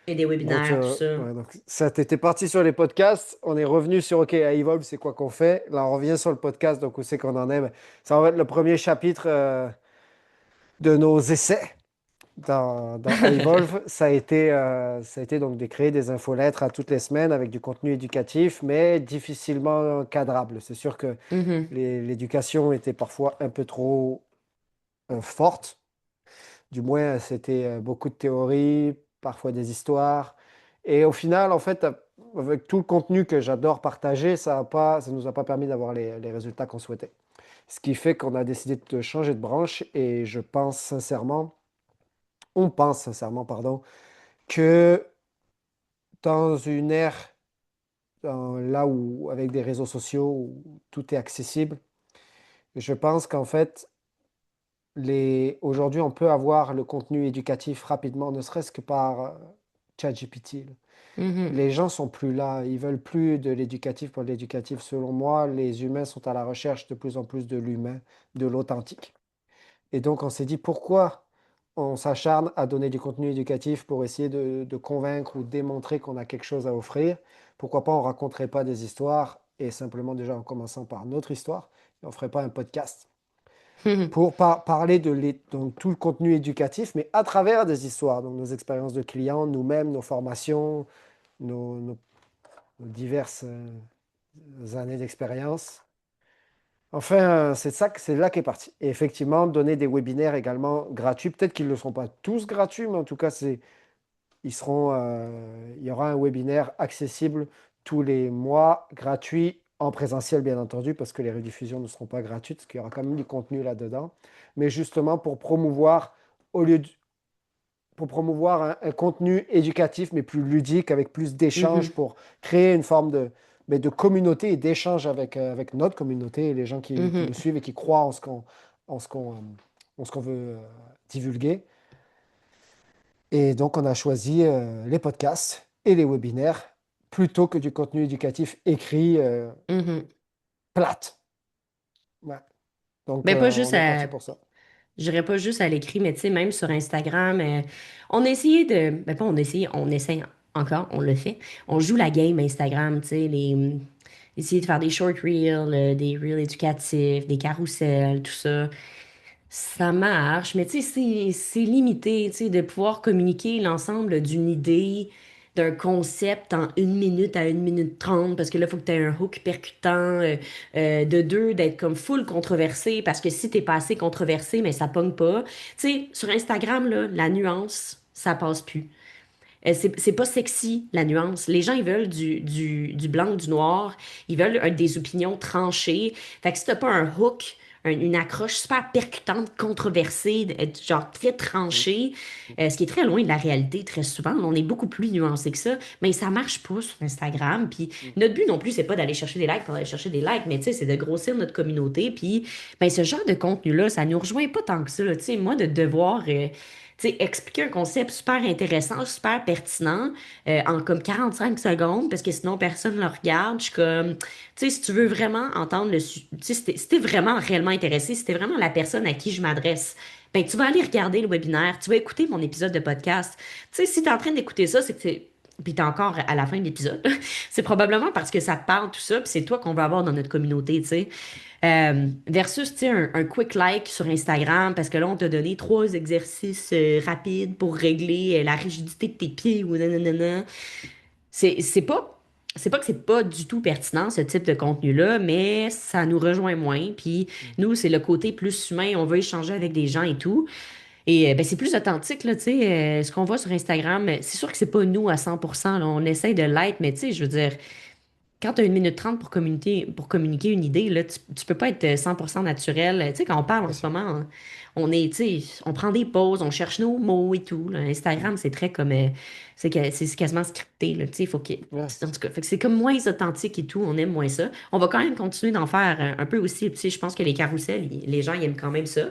Et des En gros, webinaires, tout ça. ouais, donc ça, t'étais parti sur les podcasts. On est revenu sur OK, à Evolve, c'est quoi qu'on fait? Là, on revient sur le podcast, donc où c'est qu'on en est? Ben, ça va être le premier chapitre de nos essais dans iEvolve. Ça a été donc de créer des infolettres à toutes les semaines avec du contenu éducatif, mais difficilement cadrable. C'est sûr que Mhm. l'éducation était parfois un peu trop forte. Du moins, c'était beaucoup de théories, parfois des histoires. Et au final, en fait, avec tout le contenu que j'adore partager, ça nous a pas permis d'avoir les résultats qu'on souhaitait. Ce qui fait qu'on a décidé de changer de branche et on pense sincèrement, pardon, que dans une ère là où, avec des réseaux sociaux, où tout est accessible, je pense qu'en fait, aujourd'hui, on peut avoir le contenu éducatif rapidement, ne serait-ce que par ChatGPT. Là. Mhm. Les gens sont plus là, ils veulent plus de l'éducatif pour l'éducatif. Selon moi, les humains sont à la recherche de plus en plus de l'humain, de l'authentique. Et donc, on s'est dit pourquoi on s'acharne à donner du contenu éducatif pour essayer de convaincre ou démontrer qu'on a quelque chose à offrir. Pourquoi pas on raconterait pas des histoires et simplement déjà en commençant par notre histoire, et on ferait pas un podcast Mhm. pour parler donc, tout le contenu éducatif, mais à travers des histoires, donc nos expériences de clients, nous-mêmes, nos formations, nos diverses années d'expérience. Enfin, c'est là qu'est parti. Et effectivement, donner des webinaires également gratuits. Peut-être qu'ils ne le seront pas tous gratuits, mais en tout cas, il y aura un webinaire accessible tous les mois, gratuit, en présentiel, bien entendu, parce que les rediffusions ne seront pas gratuites, parce qu'il y aura quand même du contenu là-dedans. Mais justement, au lieu de- pour promouvoir un contenu éducatif, mais plus ludique, avec plus d'échanges, Mhm. pour créer une forme mais de communauté et d'échange avec notre communauté et les gens qui nous Mhm. suivent et qui croient en ce qu'on veut divulguer. Et donc, on a choisi les podcasts et les webinaires plutôt que du contenu éducatif écrit Mhm. plate. Ouais. Donc, Ben, pas on juste est parti à, pour ça. je dirais pas juste à l'écrit, mais tu sais, même sur Instagram, on a essayé ben pas on a essayé, on essaye encore, on le fait. On joue la game Instagram, tu sais, essayer de faire des short reels, des reels éducatifs, des carousels, tout ça. Ça marche, mais tu sais, c'est limité, tu sais, de pouvoir communiquer l'ensemble d'une idée, d'un concept en 1 minute à 1 minute 30, parce que là, il faut que tu aies un hook percutant, de deux, d'être comme full controversé, parce que si t'es pas assez controversé, mais ça pogne pas. Tu sais, sur Instagram, là, la nuance, ça passe plus. C'est pas sexy, la nuance. Les gens, ils veulent du blanc ou du noir. Ils veulent des opinions tranchées. Fait que si t'as pas un hook, une accroche super percutante, controversée, genre très Mm. tranchée, ce qui est très loin de la réalité très souvent. On est beaucoup plus nuancé que ça, mais ça marche pas sur Instagram. Puis Mm. notre but non plus, c'est pas d'aller chercher des likes pour aller chercher des likes, mais tu sais, c'est de grossir notre communauté. Puis ben, ce genre de contenu-là, ça nous rejoint pas tant que ça, là. Tu sais, moi, de devoir tu sais, expliquer un concept super intéressant, super pertinent, en comme 45 secondes, parce que sinon personne ne le regarde. Je suis comme, tu sais, si tu veux vraiment entendre tu sais, si t'es vraiment réellement intéressé, si t'es vraiment la personne à qui je m'adresse, ben, tu vas aller regarder le webinaire, tu vas écouter mon épisode de podcast. Tu sais, si t'es en train d'écouter ça, c'est que puis t'es encore à la fin de l'épisode, c'est probablement parce que ça te parle, tout ça, puis c'est toi qu'on veut avoir dans notre communauté, tu sais. Versus, tu sais, un quick like sur Instagram, parce que là, on t'a donné 3 exercices rapides pour régler la rigidité de tes pieds ou nanana. C'est pas que c'est pas du tout pertinent, ce type de contenu-là, mais ça nous rejoint moins. Puis nous, c'est le côté plus humain, on veut échanger avec des gens et tout. Et ben, c'est plus authentique, là, tu sais. Ce qu'on voit sur Instagram, c'est sûr que c'est pas nous à 100%, là, on essaye de l'être, mais tu sais, je veux dire, quand tu as 1 minute 30 pour communiquer une idée, là, tu peux pas être 100% naturel. Tu sais, quand on parle en Bien ce sûr. moment, on est, tu sais, on prend des pauses, on cherche nos mots et tout, là. Instagram, c'est très comme, c'est quasiment scripté, là, tu sais, faut que, Ouais. en tout cas, fait que c'est comme moins authentique et tout, on aime moins ça. On va quand même continuer d'en faire un peu aussi, tu sais, je pense que les carousels, les gens, ils aiment quand même ça.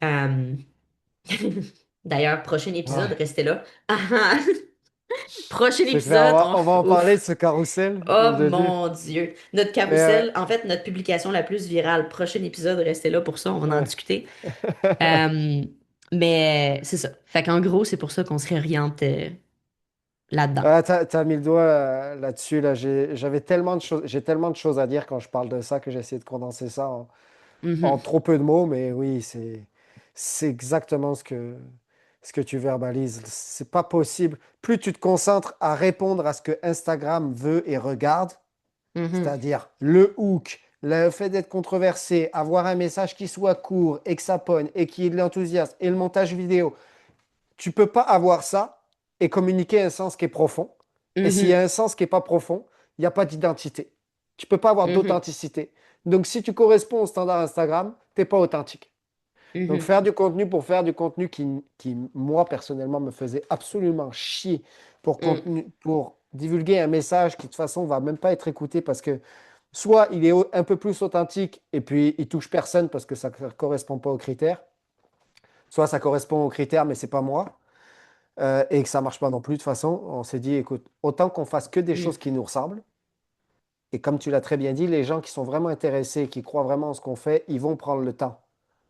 Euh, D'ailleurs, prochain épisode, Ouais. restez là. Prochain C'est clair, épisode, on va en parler de ouf. ce carrousel Oh au début. mon Dieu. Notre Mais carrousel, en fait, notre publication la plus virale. Prochain épisode, restez là pour ça, on va en ouais. discuter. Euh, mais c'est ça. Fait qu'en gros, c'est pour ça qu'on se réoriente là-dedans. Ah, t'as mis le doigt là-dessus. Là. J'avais tellement de choses, j'ai tellement de choses à dire quand je parle de ça que j'ai essayé de condenser ça en Mhm, trop peu de mots. Mais oui, c'est exactement ce que tu verbalises. C'est pas possible. Plus tu te concentres à répondre à ce que Instagram veut et regarde, mhm, c'est-à-dire le hook, le fait d'être controversé, avoir un message qui soit court et que ça pogne et qui ait de l'enthousiasme et le montage vidéo. Tu peux pas avoir ça et communiquer un sens qui est profond. Et s'il y a mhm, un sens qui est pas profond, il n'y a pas d'identité. Tu peux pas avoir mhm, d'authenticité. Donc, si tu corresponds au standard Instagram, t'es pas authentique. Donc, mhm, faire du contenu pour faire du contenu moi, personnellement, me faisait absolument chier pour divulguer un message qui, de toute façon, va même pas être écouté parce que soit il est un peu plus authentique et puis il touche personne parce que ça ne correspond pas aux critères, soit ça correspond aux critères, mais c'est pas moi. Et que ça marche pas non plus. De toute façon, on s'est dit, écoute, autant qu'on fasse que des mhm, choses qui nous ressemblent. Et comme tu l'as très bien dit, les gens qui sont vraiment intéressés, qui croient vraiment en ce qu'on fait, ils vont prendre le temps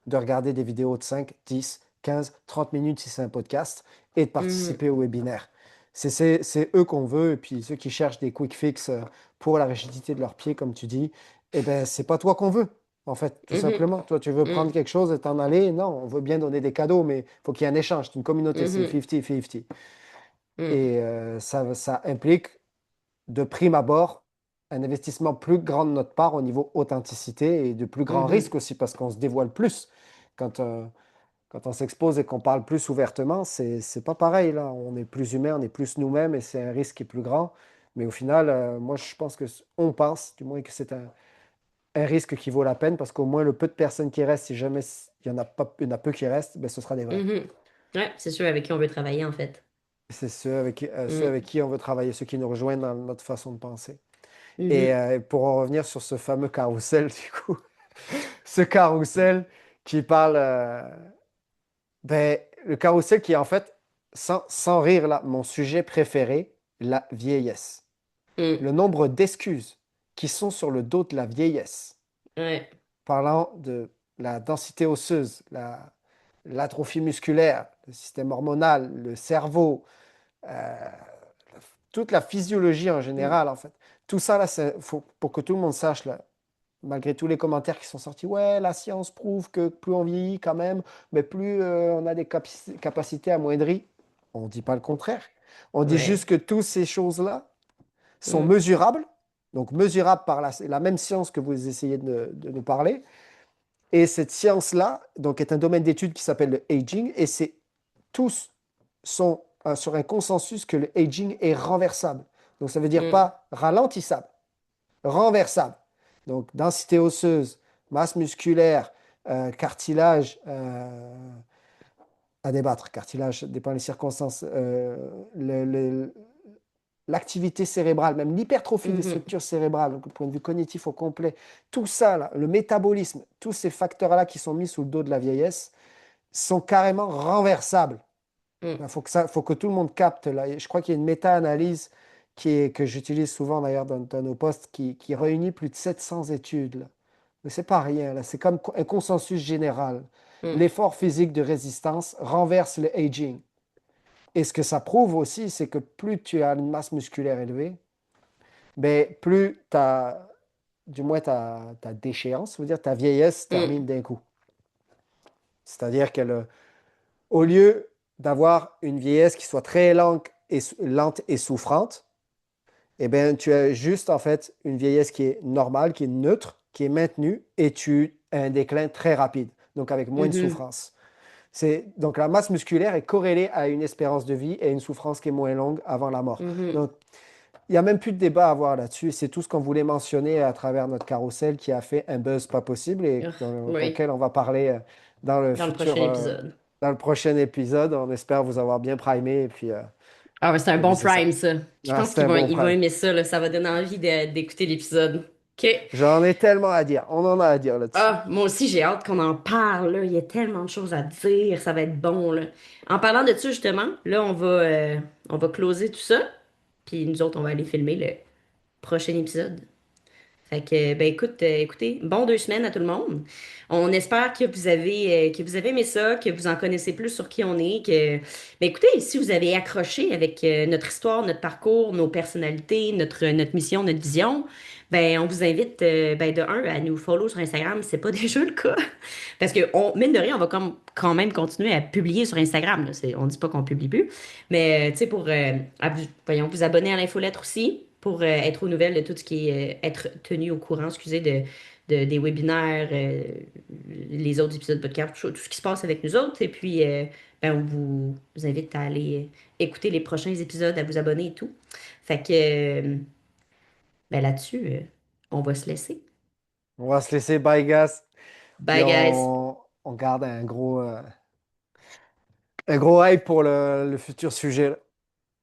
de regarder des vidéos de 5, 10, 15, 30 minutes si c'est un podcast et de mhm, participer au webinaire. C'est eux qu'on veut. Et puis ceux qui cherchent des quick fix pour la rigidité de leurs pieds, comme tu dis, eh ben, c'est pas toi qu'on veut. En fait, tout mhm, simplement. Toi, tu veux prendre mhm, quelque chose et t'en aller. Non, on veut bien donner des cadeaux, mais il faut qu'il y ait un échange. C'est une communauté, c'est mhm, 50-50. mhm, Et ça implique, de prime abord, un investissement plus grand de notre part au niveau authenticité et de plus mhm, grand mhm, risque aussi parce qu'on se dévoile plus. Quand, euh, quand on s'expose et qu'on parle plus ouvertement, c'est pas pareil, là. On est plus humain, on est plus nous-mêmes et c'est un risque qui est plus grand. Mais au final, moi, je pense que on pense, du moins, que c'est un risque qui vaut la peine parce qu'au moins, le peu de personnes qui restent, si jamais il y en a pas, il y en a peu qui restent, ben, ce sera des vrais. mhm. Ouais, c'est sûr avec qui on veut travailler, en fait. C'est ceux Mhm, avec qui on veut travailler, ceux qui nous rejoignent dans notre façon de penser. Et mhm, pour en revenir sur ce fameux carrousel, du coup, ce carrousel qui parle, ben, le carrousel qui est en fait, sans rire là, mon sujet préféré, la vieillesse. mhm. Le nombre d'excuses qui sont sur le dos de la vieillesse, Ouais. parlant de la densité osseuse, l'atrophie musculaire, le système hormonal, le cerveau, euh, toute la physiologie en Mhm, général, en fait. Tout ça, là, pour que tout le monde sache, là, malgré tous les commentaires qui sont sortis, ouais, la science prouve que plus on vieillit quand même, mais plus on a des capacités amoindries. On ne dit pas le contraire. On dit juste ouais. que toutes ces choses-là sont Mhm, mesurables, donc mesurables par la même science que vous essayez de nous parler. Et cette science-là, donc, est un domaine d'étude qui s'appelle le aging, et tous sont sur un consensus que le aging est renversable. Donc, ça veut dire mhm, pas ralentissable, renversable. Donc, densité osseuse, masse musculaire, cartilage, à débattre. Cartilage dépend des circonstances. L'activité cérébrale, même l'hypertrophie des mhm. structures cérébrales, donc, du point de vue cognitif au complet, tout ça, là, le métabolisme, tous ces facteurs-là qui sont mis sous le dos de la vieillesse, sont carrément renversables. Mhm. Il faut que tout le monde capte. Là. Et je crois qu'il y a une méta-analyse que j'utilise souvent d'ailleurs dans nos posts qui réunit plus de 700 études. Là. Mais c'est pas rien. Là. C'est comme un consensus général. Mhm. L'effort physique de résistance renverse le aging. Et ce que ça prouve aussi, c'est que plus tu as une masse musculaire élevée, ben, plus du moins ta déchéance, c'est-à-dire ta vieillesse se Mm. termine d'un coup. C'est-à-dire au lieu d'avoir une vieillesse qui soit très lente et souffrante, eh bien, tu as juste en fait une vieillesse qui est normale, qui est neutre, qui est maintenue, et tu as un déclin très rapide, donc avec moins de Mhm. souffrance. Donc la masse musculaire est corrélée à une espérance de vie et une souffrance qui est moins longue avant la mort. Mhm. Donc il n'y a même plus de débat à avoir là-dessus. C'est tout ce qu'on voulait mentionner à travers notre carrousel qui a fait un buzz pas possible et dans Oui, lequel on va parler dans le dans le prochain futur, épisode. dans le prochain épisode. On espère vous avoir bien primé Ah ouais, c'est un et puis bon c'est ça. prime, ça. Je Ah, pense c'est un bon ils vont prime. aimer ça, là. Ça va donner envie d'écouter l'épisode. OK. J'en ai tellement à dire. On en a à dire là-dessus. Ah, moi aussi, j'ai hâte qu'on en parle, là. Il y a tellement de choses à dire. Ça va être bon, là. En parlant de ça, justement, là, on va closer tout ça. Puis nous autres, on va aller filmer le prochain épisode. Fait que, ben écoutez, bon 2 semaines à tout le monde. On espère que vous avez aimé ça, que vous en connaissez plus sur qui on est, ben écoutez, si vous avez accroché avec notre histoire, notre parcours, nos personnalités, notre mission, notre vision, ben on vous invite, ben de un, à nous follow sur Instagram, c'est pas déjà le cas. Parce que, mine de rien, on va quand même continuer à publier sur Instagram, là. On dit pas qu'on publie plus. Mais, tu sais, voyons, vous abonner à l'infolettre aussi, pour être aux nouvelles de tout ce qui est, être tenu au courant, excusez, des webinaires, les autres épisodes de podcast, tout ce qui se passe avec nous autres. Et puis, ben, on vous invite à aller écouter les prochains épisodes, à vous abonner et tout. Fait que, ben là-dessus, on va se laisser. On va se laisser by gas. Puis Bye, guys. on garde un gros hype pour le futur sujet, là.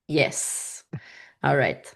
Yes. All right.